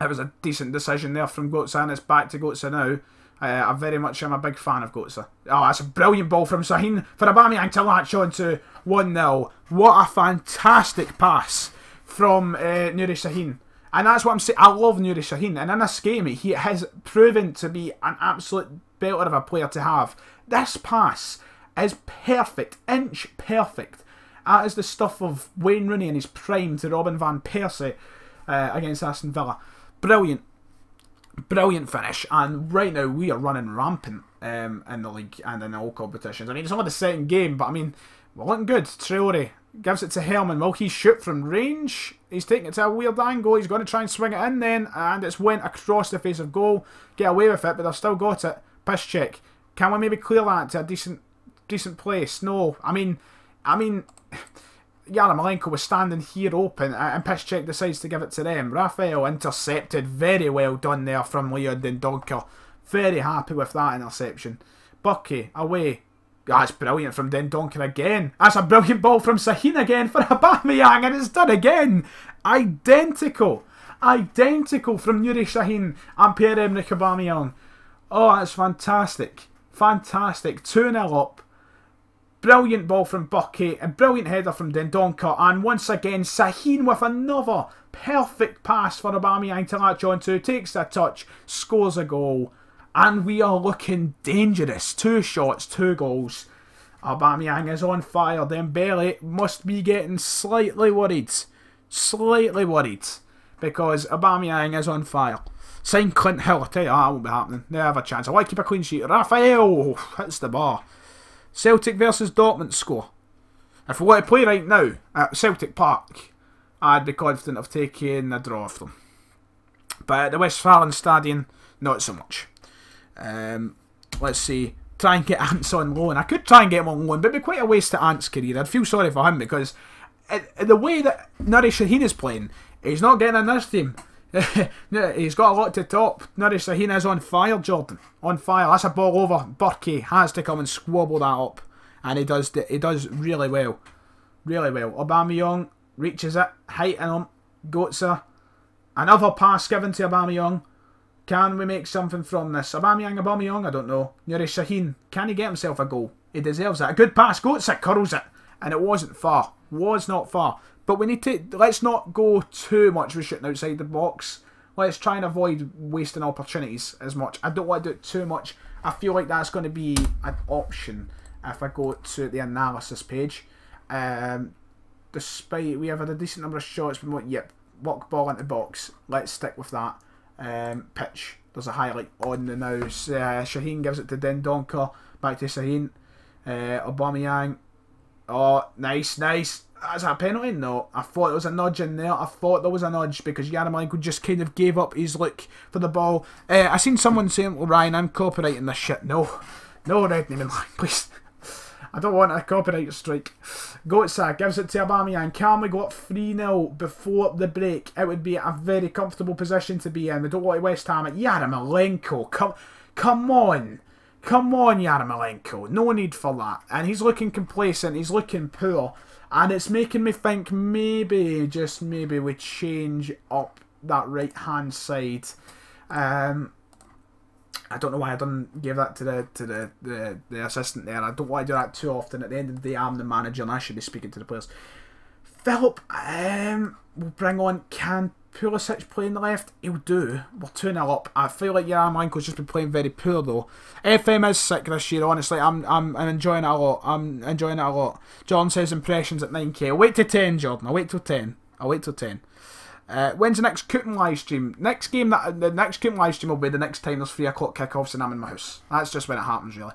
It was a decent decision there from Götze, and it's back to Götze now. I very much am a big fan of Götze. Oh, that's a brilliant ball from Sahin for Aubameyang to latch on to 1-0. What a fantastic pass from Nuri Sahin. And that's what I'm saying. I love Nuri Sahin. And in this game, he has proven to be an absolute belter of a player to have. This pass is perfect. Inch perfect. That is the stuff of Wayne Rooney in his prime to Robin van Persie against Aston Villa. Brilliant. Brilliant finish, and right now we are running rampant in the league and in all competitions. I mean, it's only the second game, but I mean, we're looking good. Traore gives it to Herman. Will he shoot from range? He's taking it to a weird angle. He's going to try and swing it in then, and it's went across the face of goal. Get away with it, but they've still got it. Piss check. Can we maybe clear that to a decent place? No. I mean, Yarmolenko was standing here open, and Piszczek decides to give it to them. Raphael intercepted. Very well done there from Leon Dendoncker. Very happy with that interception. Bucky, away. That's brilliant from Dendoncker again. That's a brilliant ball from Sahin again for Aubameyang, and it's done again. Identical. Identical from Nuri Sahin and Pierre-Emerick Aubameyang. Oh, that's fantastic. Fantastic. 2-0 up. Brilliant ball from Bucky, a brilliant header from Dendoncker, and once again Sahin with another perfect pass for Aubameyang to latch onto, takes a touch, scores a goal, and we are looking dangerous. 2 shots, 2 goals. Aubameyang is on fire. Dembele must be getting slightly worried. Slightly worried, because Aubameyang is on fire. Sign Clint Hill, I tell you that won't be happening. They have a chance. I want to keep a clean sheet. Raphael hits the bar. Celtic versus Dortmund score. If we want to play right now at Celtic Park, I'd be confident of taking a draw of them. But at the Westfalen Stadion, not so much. Let's see. Try and get Ants on loan. I could try and get him on loan, but it'd be quite a waste of Ants' career. I'd feel sorry for him because the way that Nuri Sahin is playing, he's not getting in this team. He's got a lot to top. Nuri Sahin is on fire, Jordan. On fire. That's a ball over. Burkey has to come and squabble that up. And he does really well. Really well. Aubameyang reaches it. Heighting him. Götze. Another pass given to Aubameyang. Can we make something from this? Aubameyang, I don't know. Nuri Sahin. Can he get himself a goal? He deserves it. A good pass. Götze curls it. And it wasn't far. Was not far. But we need to, let's not go too much with shooting outside the box. Let's try and avoid wasting opportunities as much. I don't want to do it too much. I feel like that's going to be an option if I go to the analysis page. Despite we have had a decent number of shots, walk ball into box. Let's stick with that. Pitch. There's a highlight on the now. Sahin gives it to Dendoncker. Back to Sahin. Aubameyang. Oh, nice. That's a penalty? No. I thought there was a nudge in there. I thought there was a nudge because Yarmolenko just kind of gave up his look for the ball. I seen someone saying, well, Ryan, I'm copyrighting this shit. No, red name in line, please. I don't want a copyright strike. Götze gives it to Aubameyang. Can we go up 3-0 before the break? It would be a very comfortable position to be in. We don't want to West Ham it. Yarmolenko, come on. Come on, Yarmolenko. No need for that. And he's looking complacent. He's looking poor. And it's making me think maybe, just maybe, we change up that right-hand side. I don't know why I didn't give that to the assistant there. I don't want to do that too often. At the end of the day, I'm the manager and I should be speaking to the players. Philip, we'll bring on, can Pulisic play in the left? He'll do. We're 2-0 up. I feel like Yarmolenko's just been playing very poor though. FM is sick this year, honestly. I'm enjoying it a lot. I'm enjoying it a lot. John says impressions at 9k. I'll wait till 10, Jordan. I'll wait till 10. When's the next Cooking live stream? The next Cooking live stream will be the next time there's 3 o'clock kickoffs and I'm in my house. That's just when it happens, really.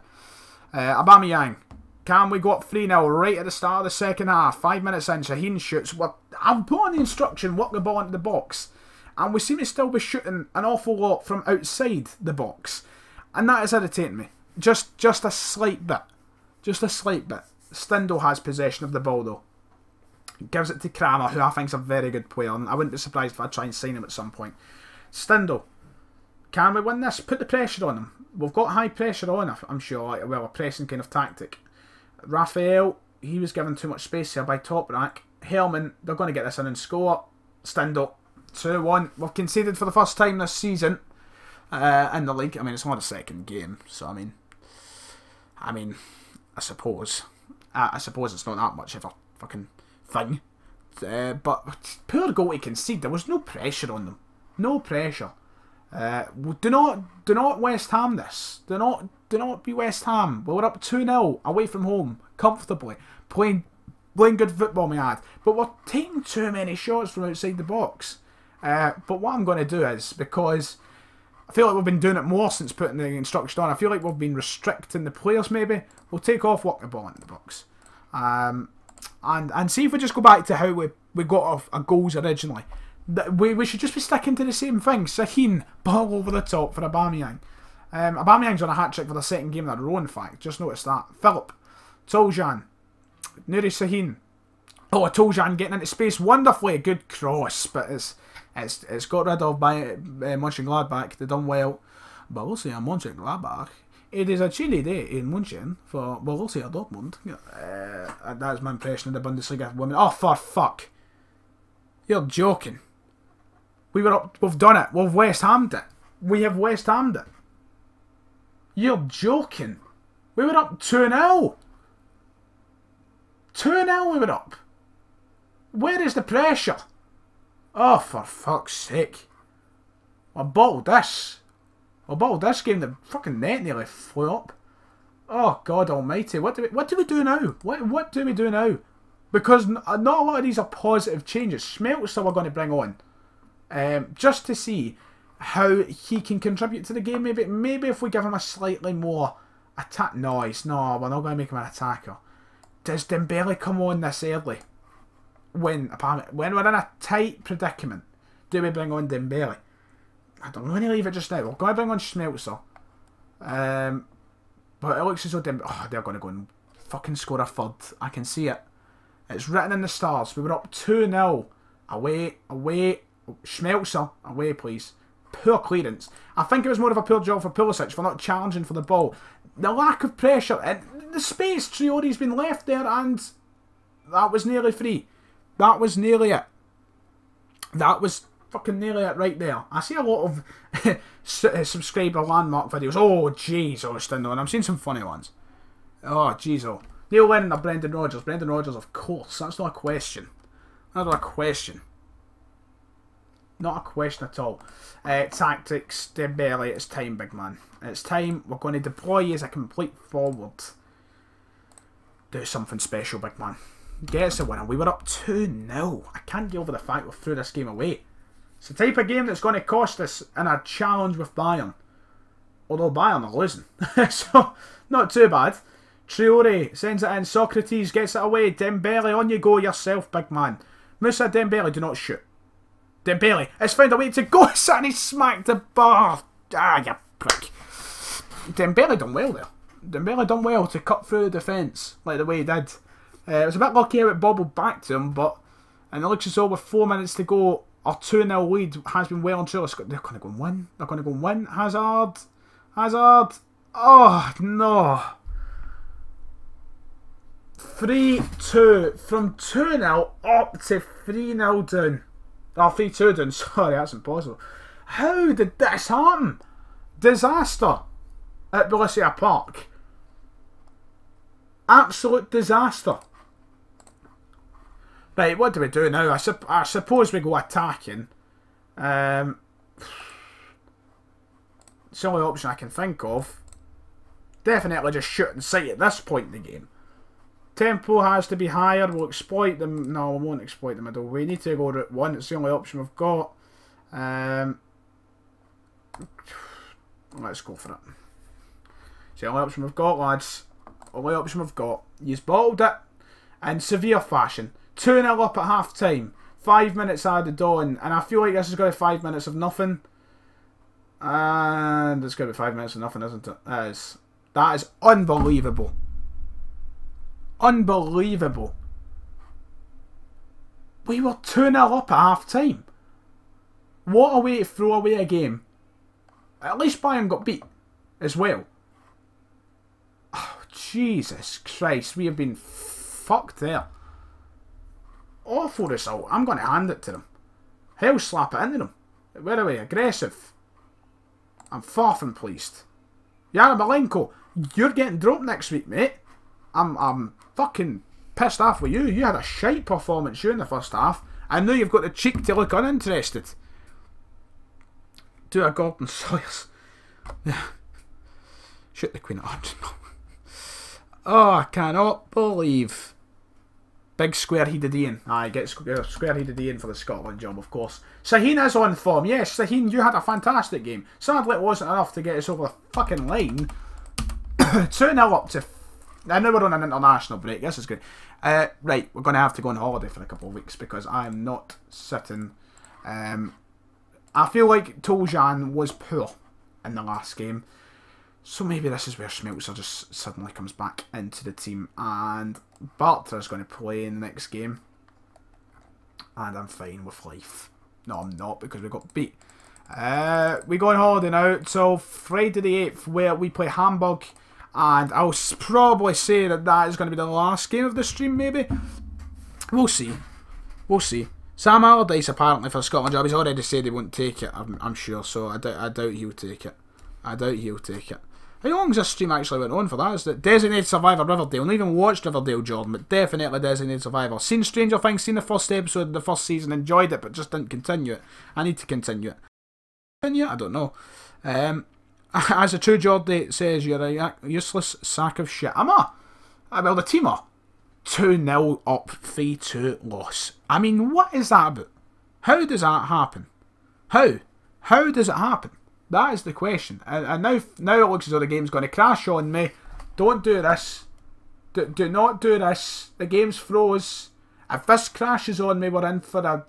Aubameyang. Can we go up 3-0 right at the start of the second half? 5 minutes in, Sahin shoots. I've put on the instruction, work the ball into the box. And we seem to still be shooting an awful lot from outside the box. And that is irritating me. Just a slight bit. Just a slight bit. Stindl has possession of the ball though. Gives it to Kramer, who I think is a very good player. And I wouldn't be surprised if I try and sign him at some point. Stindl. Can we win this? Put the pressure on him. We've got high pressure on, I'm sure. Like, well, a pressing kind of tactic. Raphael, he was given too much space here by Toprak. Herman, they're going to get this in and score. Stindl, 2-1. We've conceded for the first time this season in the league. I mean, it's not a second game, so I mean, I suppose it's not that much of a fucking thing. But poor goal to concede. There was no pressure on them. No pressure. Do not West Ham this. Do not be West Ham. We were up 2-0 away from home, comfortably, playing good football, may I add. But we're taking too many shots from outside the box. But what I'm going to do is, because I feel like we've been doing it more since putting the instruction on, I feel like we've been restricting the players maybe. We'll take off, walk the ball into the box. And see if we just go back to how we got off our goals originally. We should just be sticking to the same thing. Sahin, ball over the top for Aubameyang. Aubameyang's on a hat-trick for the second game in a row, in fact. Just noticed that. Philip, Toljan, Nuri Sahin. Oh, Toljan getting into space wonderfully. Good cross, but it's got rid of by Mönchengladbach. They done well. Borussia Mönchengladbach. It is a chilly day in München for Borussia Dortmund. That's my impression of the Bundesliga women. Oh, for fuck. You're joking. We've done it. We've West Hammed it. We have West Hammed it. You're joking. We were up 2-0. 2-0 we were up. Where is the pressure? Oh, for fuck's sake. I bottled this. Game, the fucking net nearly flew up. Oh, God almighty. What do we do now? What do we do now? Because not a lot of these are positive changes. Schmelzer we're going to bring on. Just to see how he can contribute to the game. Maybe if we give him a slightly more attack. No, we're not going to make him an attacker. Does Dembele come on this early? When we're in a tight predicament, do we bring on Dembele? I don't really leave it just now. We're going to bring on Schmelzer. But it looks as though they're going to go and fucking score a third. I can see it. It's written in the stars. We were up 2-0. Away. Schmelzer, away please. Poor clearance. I think it was more of a poor job for Pulisic for not challenging for the ball. The lack of pressure and the space Traore's been left there, and that was nearly free. That was nearly it. That was fucking nearly it right there. I see a lot of subscriber landmark videos. Oh, jeez, Stindl, and I'm seeing some funny ones. Oh, jeez, oh. Neil Lennon or Brendan Rodgers? Brendan Rodgers, of course. That's not a question. Not a question. Not a question at all. Tactics, Dembele, it's time, big man. It's time. We're going to deploy you as a complete forward. Do something special, big man. Get us a winner. We were up 2-0. I can't get over the fact we threw this game away. It's the type of game that's going to cost us in a challenge with Bayern. Although Bayern are losing. So, not too bad. Traore sends it in. Socrates gets it away. Dembele, on you go yourself, big man. Moussa Dembele, do not shoot. Dembele has found a way to go, and he smacked the bar. Ah, you prick. Dembele done well there. Dembele done well to cut through the defence like the way he did. It was a bit lucky how it bobbled back to him, and it looks as though with 4 minutes to go, our 2-0 lead has been well and truly. They're going to go and win. They're going to go and win. Hazard. Oh, no. 3-2. From 2-0 up to 3-0 down. Oh, 3-2 down. Sorry, that's impossible. How did this happen? Disaster at Borussia Park. Absolute disaster. Right, what do we do now? I suppose we go attacking. It's the only option I can think of. Definitely just shoot and sight at this point in the game. Tempo has to be higher. We'll exploit them. No, we won't exploit the middle. We need to go route 1. It's the only option we've got. Let's go for it. It's the only option we've got, lads. Only option we've got. You've bottled it in severe fashion. 2-0 up at half time. 5 minutes added on. And I feel like this is going to be 5 minutes of nothing. And it's going to be 5 minutes of nothing, isn't it? That is unbelievable. Unbelievable. We were 2-0 up at half time. What a way to throw away a game. At least Bayern got beat as well. Oh, Jesus Christ. We have been fucked there. Awful result. I'm going to hand it to them. Hell, slap it into them. Where are we? Aggressive. I'm far from pleased. Yarmolenko, you're getting dropped next week, mate. I'm fucking pissed off with you. You had a shite performance, you, in the first half. I know you've got the cheek to look uninterested. Do a Gordon Sawyers. Shoot the Queen of Hearts. Oh, I cannot believe. Big square-headed Ian. Aye, get square-headed Ian for the Scotland job, of course. Sahin is on form. Yes, Sahin, you had a fantastic game. Sadly, it wasn't enough to get us over the fucking line. 2-0 up to... I know we're on an international break. This is good. Right, we're going to have to go on holiday for a couple of weeks because I am not sitting... I feel like Toljan was poor in the last game. So maybe this is where Schmelzer just suddenly comes back into the team. And Bartra's going to play in the next game. And I'm fine with life. No, I'm not, because we got beat. We go on holiday now till Friday the 8th, where we play Hamburg. And I'll probably say that that is going to be the last game of the stream, maybe. We'll see. We'll see. Sam Allardyce, apparently, for the Scotland job, he's already said he won't take it, I'm sure. So I doubt he'll take it. I doubt he'll take it. How long has this stream actually went on for? That is it. Designated Survivor Riverdale. Not even watched Riverdale, Jordan, but definitely Designated Survivor. Seen Stranger Things, seen the first episode of the first season, enjoyed it, but just didn't continue it. I need to continue it. Continue it? I don't know. As a true Jordy says, you're a useless sack of shit. Am I? Well, the team are 2-0 up, 3-2 loss. I mean, what is that about? How does that happen? How? How does it happen? That is the question. And now it looks as though the game's going to crash on me. Don't do this. Do not do this. The game's froze. If this crashes on me, we're in for a...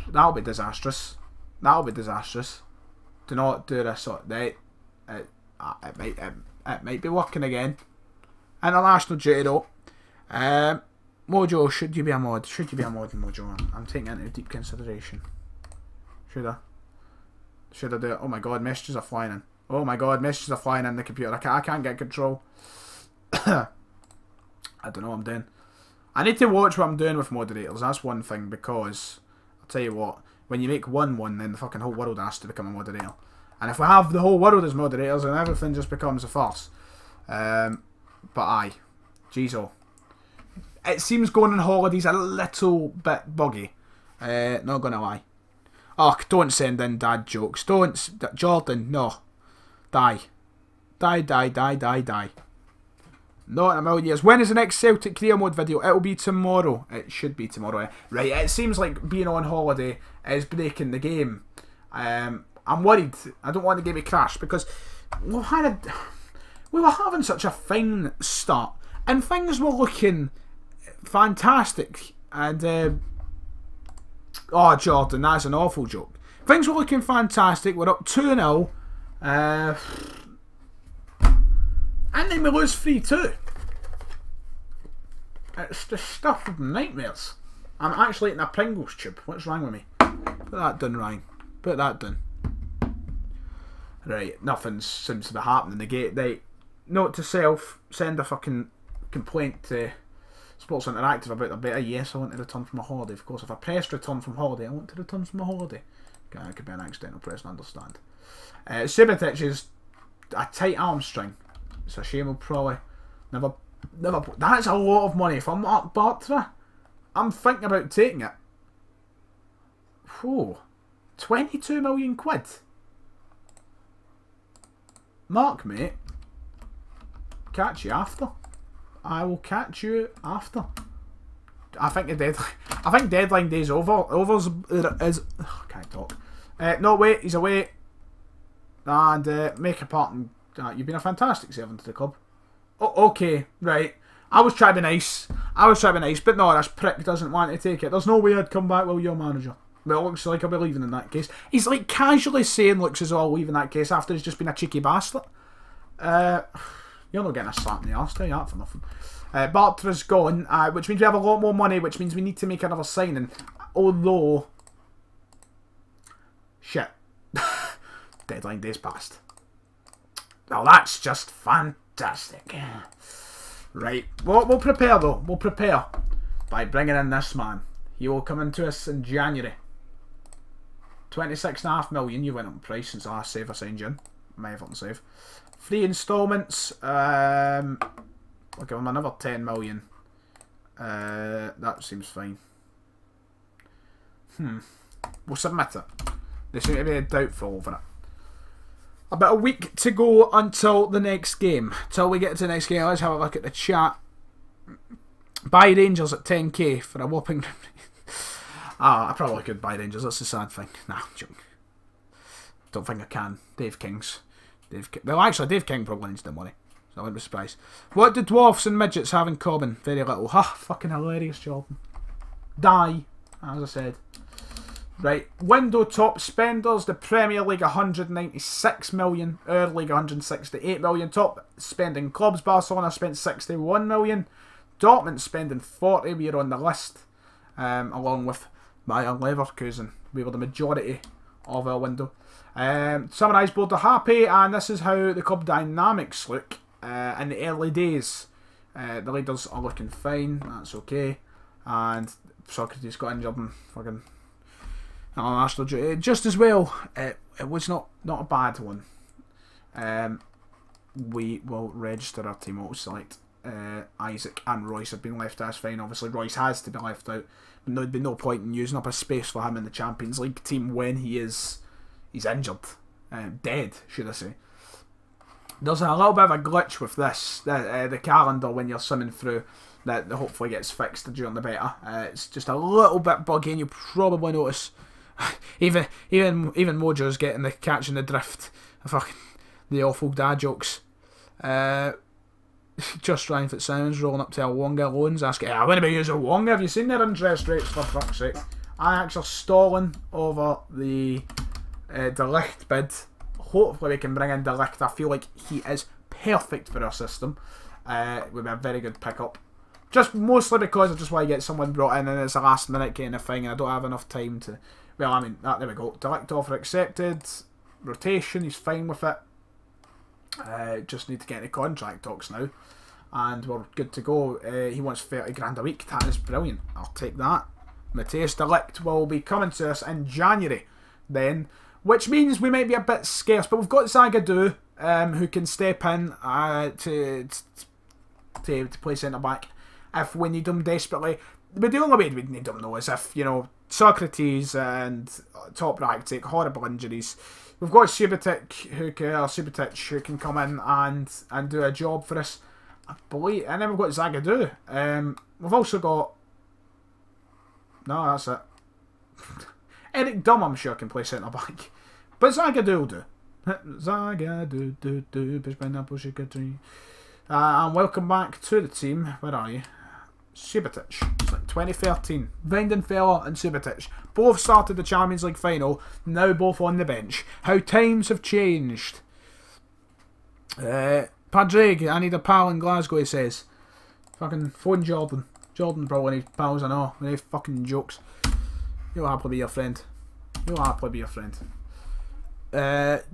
That'll be disastrous. That'll be disastrous. Do not do this. It might be working again. International duty though. Mojo, should you be a mod? Should you be a mod, Mojo? I'm taking it into deep consideration. Should I? Should I do it? Oh my god, messages are flying in. Oh my god, messages are flying in the computer. I can't get control. I don't know what I'm doing. I need to watch what I'm doing with moderators. That's one thing, because I'll tell you what, when you make one, then the fucking whole world has to become a moderator. And if we have the whole world as moderators, then everything just becomes a farce. But aye. Jeez, oh. It seems going on holidays a little bit buggy. Not gonna lie. Oh, don't send in dad jokes. Don't. Jordan, no. Die. Die, die, die, die, die. Not in a million years. When is the next Celtic career mode video? It'll be tomorrow. It should be tomorrow. Right, it seems like being on holiday is breaking the game. I'm worried. I don't want the game to crash because we were having such a fine start and things were looking fantastic. And oh, Jordan, that's an awful joke. Things were looking fantastic. We're up 2-0. And then we lose 3-2. It's the stuff of nightmares. I'm actually eating a Pringles tube. What's wrong with me? Put that done, Ryan. Put that done. Right, nothing seems to be happening. The gate. Right. Note to self, send a fucking complaint to Sports Interactive about the beta. Yes, I want to return from a holiday. Of course, if I press return from holiday, I want to return from a holiday. Okay, it could be an accidental press and understand. Subotic is a tight hamstring. It's a shame. We'll probably never. That's a lot of money for Mark Bartra. I'm thinking about taking it. Whoa, 22 million quid. Mark, mate. Catch you after. I will catch you after. I think the deadline. I think deadline day's over. Overs is. Oh, can't talk. No, wait. He's away. And make a part. You've been a fantastic servant to the club. Oh, okay, right. I was trying to be nice. But no, this prick doesn't want to take it. There's no way I'd come back while you're manager. Well, it looks like I'll be leaving in that case. He's like casually saying, looks as though I'll leave in that case after he's just been a cheeky bastard. You're not getting a slap in the arse, tell you that for nothing. Bartra's gone, which means we have a lot more money, which means we need to make another signing. Although... Shit. Deadline day's passed. Well, that's just fantastic. Right. We'll prepare, though. We'll prepare. by bringing in this man. He will come into us in January. 26.5 million. You went up in price since the last save I signed you in. My Everton save. 3 instalments. We'll give him another 10 million. That seems fine. We'll submit it. They seem to be doubtful over it. About a week to go until the next game. Till we get to the next game, let's have a look at the chat. Buy Rangers at 10k for a whopping... I probably could buy Rangers, that's the sad thing. Nah, I'm joking. Don't think I can. Dave King's. Well, actually, Dave King probably needs the money. So I wouldn't be surprised. What do dwarfs and midgets have in common? Very little. Fucking hilarious, Jordan. Die, as I said. Right, window top spenders. The Premier League 196 million. Our league 168 million. Top spending clubs. Barcelona spent 61 million. Dortmund spending 40. We are on the list. Along with Bayer Leverkusen. We were the majority of our window. Summarise board are happy, and this is how the club dynamics look in the early days. The leaders are looking fine. That's okay. And Socrates got injured and fucking national duty just as well. It was not a bad one. We will register our team. We'll select Isaac and Royce have been left out. That's fine. Obviously Royce has to be left out. But there'd be no point in using up a space for him in the Champions League team when he's injured. Dead, should I say. There's a little bit of a glitch with this. The calendar when you're swimming through that hopefully gets fixed during the beta. It's just a little bit buggy, and you'll probably notice even Mojo's getting catching the drift of fucking the awful dad jokes. Just Ryan Fitzsimon's rolling up to a Wonga loans asking, I want to be using Wonga. Have you seen their interest rates, for fuck's sake? Ajax are stalling over the De Ligt bid. Hopefully we can bring in De Ligt. I feel like he is perfect for our system. Would be a very good pickup. Just mostly because I just want to get someone brought in and it's a last minute kind of thing and I don't have enough time to... Well, I mean, there we go. De Ligt offer accepted. Rotation, he's fine with it. Just need to get into contract talks now. And we're good to go. He wants 30 grand a week. That is brilliant. I'll take that. Matthias de Ligt will be coming to us in January then. Which means we might be a bit scarce. But we've got Zagadou, who can step in to play centre-back if we need him desperately. But the only way we need him, though, is if, you know, Socrates and Top Rack take horrible injuries. We've got Subotic who can come in and do a job for us. I believe, and then we've got Zagadou. We've also got... No, that's it. Eric Dumb, I'm sure, can play centre-back. But Zagadou will do. Zagadou, push pineapple, shake a tree. And welcome back to the team. Where are you? Subotic. It's like 2013. Weidenfeller and Subotic. Both started the Champions League final. Now both on the bench. How times have changed. Padraig, I need a pal in Glasgow, he says. Fucking phone Jordan. Jordan probably needs pals, I know. We need fucking jokes. He'll happily be your friend. He'll happily be your friend.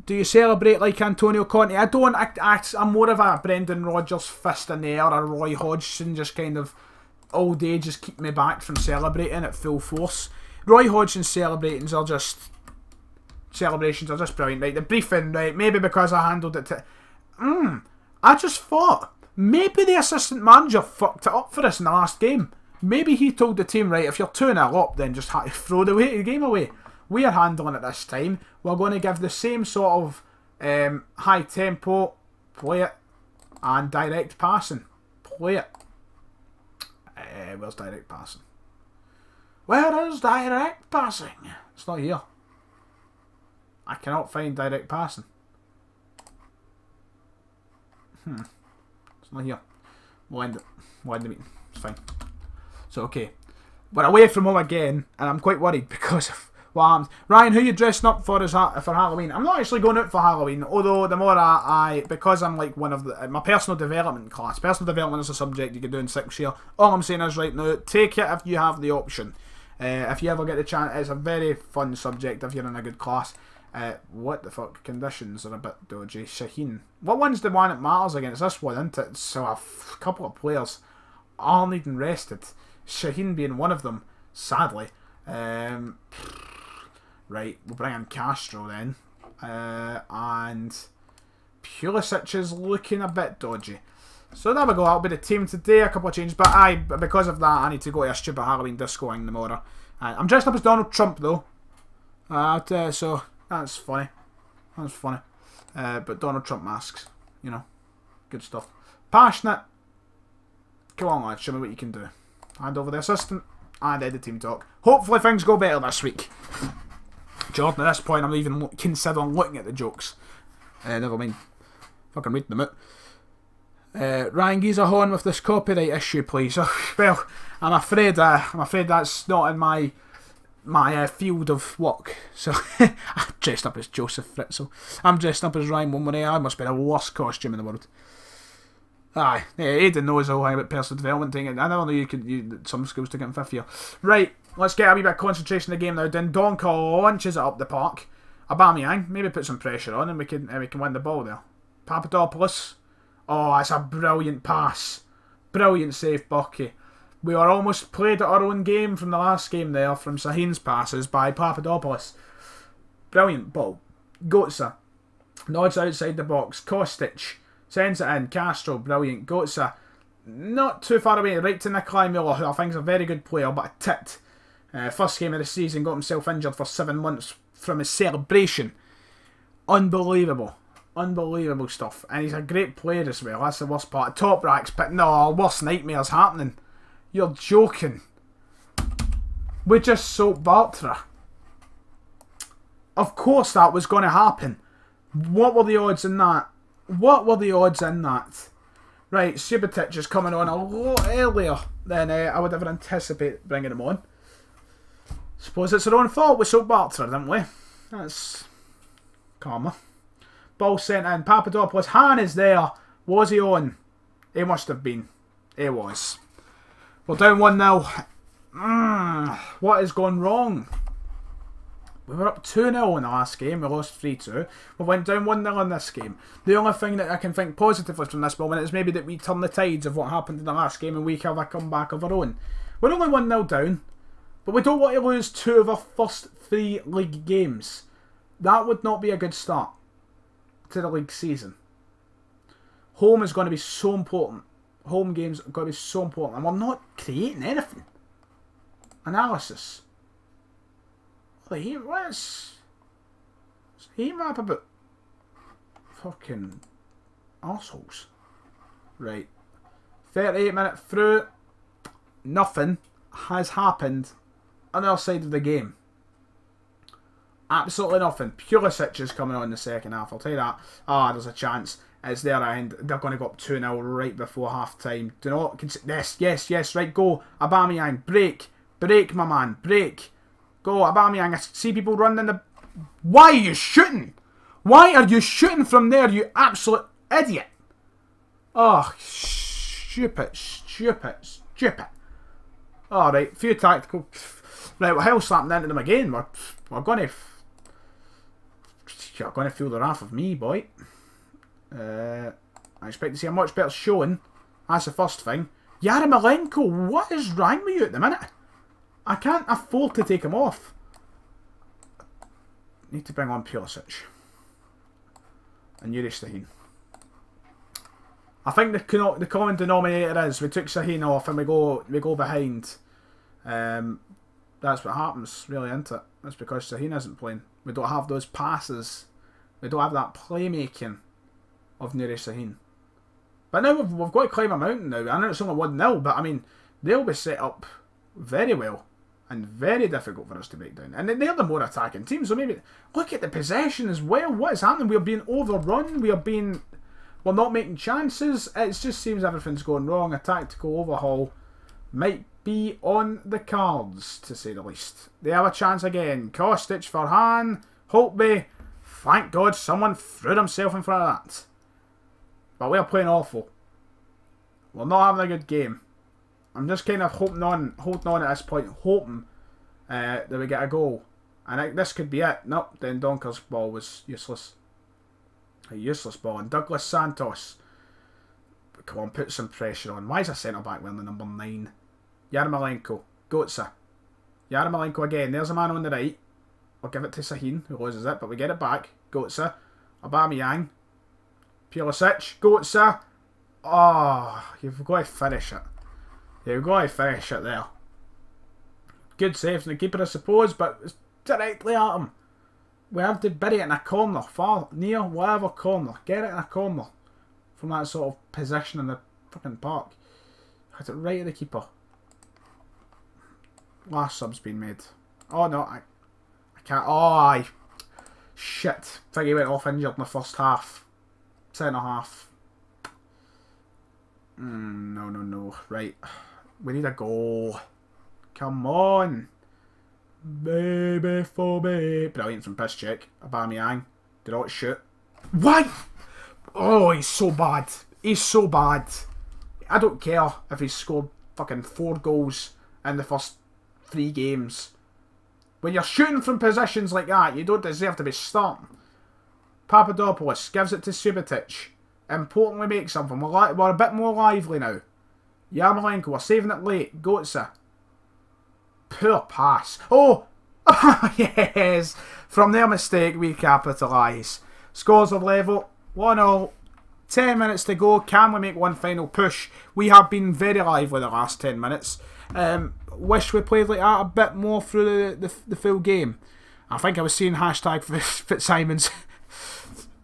Do you celebrate like Antonio Conte? I don't. I'm more of a Brendan Rodgers fist in the air or a Roy Hodgson just kind of all day just keep me back from celebrating at full force. Roy Hodgson's celebrations are just brilliant. Right, the briefing, right, maybe because I handled it to... I just thought, maybe the assistant manager fucked it up for us in the last game. Maybe he told the team, right, if you're 2-0 up, then just throw the game away. We are handling it this time. We're going to give the same sort of high tempo, play it, and direct passing. Play it. Where's direct passing? Where is direct passing? It's not here. I cannot find direct passing. It's not here. We'll end the meeting. It's fine. So, okay. We're away from home again, and I'm quite worried because of what happened. Ryan, who are you dressing up for for Halloween? I'm not actually going out for Halloween, although the more because I'm like one of my personal development class. Personal development is a subject you can do in 6th year. All I'm saying is right now, take it if you have the option. If you ever get the chance, it's a very fun subject if you're in a good class. What the fuck? Conditions are a bit dodgy. Shaheen. What one's the one that matters against? This one, isn't it? So a couple of players are needing rested. Shaheen being one of them, sadly. Right, we'll bring in Castro then. And Pulisic is looking a bit dodgy. So there we go, that'll be the team today, a couple of changes. But because of that, I need to go to a stupid Halloween disco in tomorrow. I'm dressed up as Donald Trump though. So that's funny. That's funny. But Donald Trump masks, you know, good stuff. Passionate. Come on lads, show me what you can do. Hand over the assistant and end the team talk. Hopefully things go better this week. Jordan, at this point I'm even considering looking at the jokes. Never mind. Fucking read them out. Ryan Geezer on with this copyright issue, please. Well, I'm afraid that's not in my field of work. So I'm dressed up as Joseph Fritzl. I'm dressed up as Ryan Montgomery. I must be the worst costume in the world. Aye, Aidan knows a lot about personal development thing. I don't know some schools to get in 5th year. Right, let's get a wee bit of concentration in the game now. Dendonka launches it up the park. Aubameyang, maybe put some pressure on and we can win the ball there. Papadopoulos. Oh, that's a brilliant pass. Brilliant save, Bucky. We are almost played at our own game from the last game there, from Shaheen's passes by Papadopoulos. Brilliant ball. Götze. Nods outside the box. Kostic. Sends it in. Castro. Brilliant. Götze. Not too far away. Right to Nikolai Müller, who I think is a very good player, but a tit. First game of the season, got himself injured for 7 months from his celebration. Unbelievable. Unbelievable stuff. And he's a great player as well. That's the worst part. Top racks, but no, worst nightmares happening. You're joking. We just sold Bartra. Of course that was going to happen. What were the odds in that? What were the odds in that? Right, Subotic is coming on a lot earlier than I would ever anticipate bringing him on. Suppose it's our own fault we sold Bartra, didn't we? That's karma. Ball sent in. Papadopoulos. Han is there. Was he on? He must have been. He was. We're down 1-0. What has gone wrong? We were up 2-0 in the last game. We lost 3-2. We went down 1-0 in this game. The only thing that I can think positively from this moment is maybe that we turn the tides of what happened in the last game and we have a comeback of our own. We're only 1-0 down. But we don't want to lose 2 of our first 3 league games. That would not be a good start to the league season. Home is going to be so important. Home games are going to be so important. And we're not creating anything. Analysis. What is he map about? Fucking arseholes. Right. 38 minutes through. Nothing has happened on our side of the game. Absolutely nothing. Pulisic is coming on in the second half, I'll tell you that. There's a chance. It's there and they're going to go up 2-0 right before half time. Do not yes, right, go. Aubameyang, break, my man, break. Go, Aubameyang. I see people running the... Why are you shooting? Why are you shooting from there, you absolute idiot? Oh, stupid. Alright, few tactical... Right, well, hell slapping into them again. We're going to... You're going to feel the wrath of me, boy. I expect to see a much better showing. That's the first thing. Yarmolenko, what is wrong with you at the minute? I can't afford to take him off. Need to bring on Pulisic. And Yuri Sahin. I think the common denominator is we took Sahin off and we go behind. That's what happens, really, isn't it? That's because Sahin isn't playing. We don't have those passes. We don't have that playmaking of Nuri Sahin. But now we've got to climb a mountain now. I know it's only 1-0, but I mean, they'll be set up very well. And very difficult for us to break down. And they're the more attacking team, so maybe... Look at the possession as well. What is happening? We're being overrun. We're not making chances. It just seems everything's going wrong. A tactical overhaul might be on the cards, to say the least. They have a chance again. Kostic for Han. Holtby. Thank God someone threw himself in front of that. But we're playing awful. We're not having a good game. I'm just kind of holding on at this point, hoping that we get a goal. And this could be it. Nope, then Donker's ball was useless. A useless ball. And Douglas Santos. Come on, put some pressure on. Why is a centre-back wearing the number 9? Yarmolenko. Götze. Yarmolenko again. There's a man on the right. I'll give it to Sahin, who loses it, but we get it back. Götze. Aubameyang. Pulisic. Götze. Oh, you've got to finish it. You've got to finish it there. Good save from the keeper, I suppose, but it's directly at him. We have to bury it in a corner, far, near, whatever corner. Get it in a corner. From that sort of position in the fucking park. Had it right at the keeper. Last sub's been made. Oh no, I can't. Oh, aye. Shit. I think he went off injured in the first half. Centre half. No. Right. We need a goal. Come on. Baby for me. Brilliant from piss check. Aubameyang. Did not shoot. What? Oh, he's so bad. He's so bad. I don't care if he's scored fucking 4 goals in the first 3 games. When you're shooting from positions like that, you don't deserve to be starting. Papadopoulos gives it to Subotic. Importantly makes something. We're a bit more lively now. Yarmolenko, we're saving it late. Götze. Poor pass. Oh! Yes! From their mistake, we capitalise. Scores are level. 1-0. 10 minutes to go. Can we make one final push? We have been very lively the last 10 minutes. Wish we played like that a bit more through the full game. I think I was seeing hashtag Fitzsimons.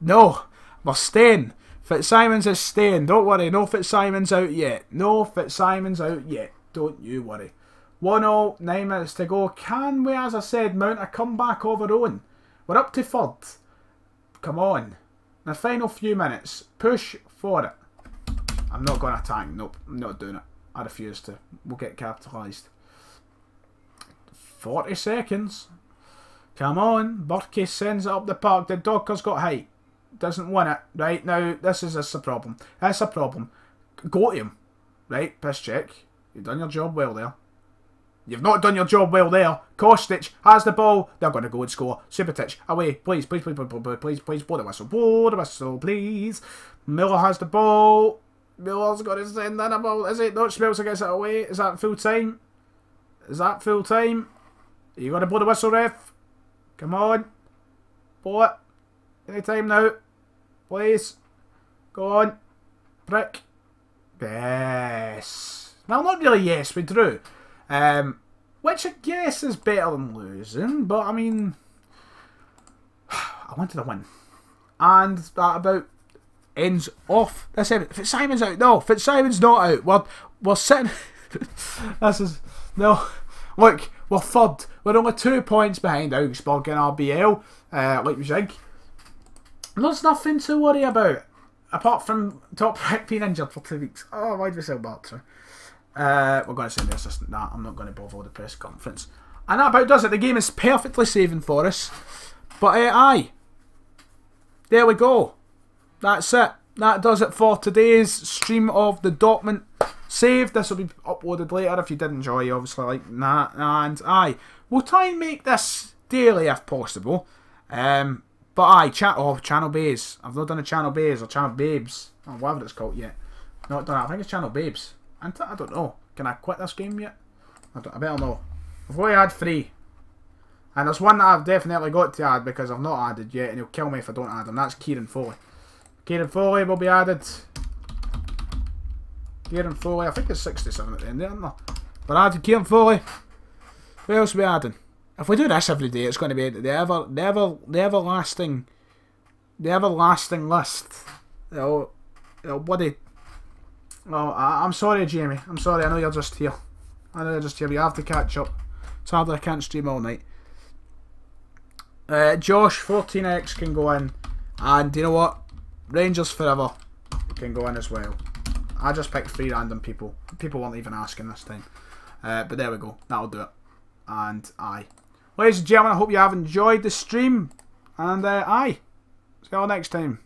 No, we're staying. Fitzsimons is staying. Don't worry. No Fitzsimons out yet. No Fitzsimons out yet. Don't you worry. 1-0. 9 minutes to go. Can we, as I said, mount a comeback of our own? We're up to 3rd. Come on. In the final few minutes. Push for it. I'm not going to attack. Nope. I'm not doing it. I refuse to. We'll get capitalised. 40 seconds. Come on. Burkey sends it up the park. The Docker's got height. Doesn't win it. Right, now, this is a problem. That's a problem. Go to him. Right, piss check. You've done your job well there. You've not done your job well there. Kostic has the ball. They're going to go and score. Subotic, away. Please, please, please, please, please. Blow the whistle. Blow the whistle, please. Miller has the ball. Miller's got to send in a ball. Is it? No, Schmelzer gets it away. Is that full time? Is that full time? Are you going to blow the whistle, ref? Come on. Blow it. Any time now. Please. Go on. Prick. Yes. Well, not really yes. We drew. Which I guess is better than losing. But, I mean... I wanted a win. And that about ends off this episode. Fitzsimon's out. No, Fitzsimon's not out. We're sitting... This is... No. Look, we're 3rd. We're only 2 points behind Augsburg in RBL. Leipzig. There's nothing to worry about. Apart from Top Rick being injured for 2 weeks. Oh, why'd we sell Bartra? We're going to send the assistant that. I'm not going to bother with the press conference. And that about does it. The game is perfectly saving for us. But aye. There we go. That's it. That does it for today's stream of the Dortmund save. This will be uploaded later if you did enjoy, obviously, like that. And aye. We'll try and make this daily if possible. But aye, Channel BAES. I've not done a Channel BAES or Channel Babes, or whatever it's called yet. Not done it. I think it's Channel Babes. I don't know. Can I quit this game yet? I better know. I've only had 3. And there's one that I've definitely got to add because I've not added yet, and he'll kill me if I don't add him. That's Kieran Foley. Kieran Foley will be added. Kieran Foley, I think it's 67 at the end there, isn't there? But added Kieran Foley. Who else are we adding? If we do this every day, it's going to be the everlasting list. It'll bloody. Well, I'm sorry, Jamie. I'm sorry. I know you're just here. I know you're just here. We have to catch up. It's hard that I can't stream all night. Josh 14x can go in, and you know what? Rangers Forever can go in as well. I just picked 3 random people. People weren't even asking this time. But there we go. That'll do it. And aye. Ladies and gentlemen, I hope you have enjoyed the stream. And aye. See you all next time.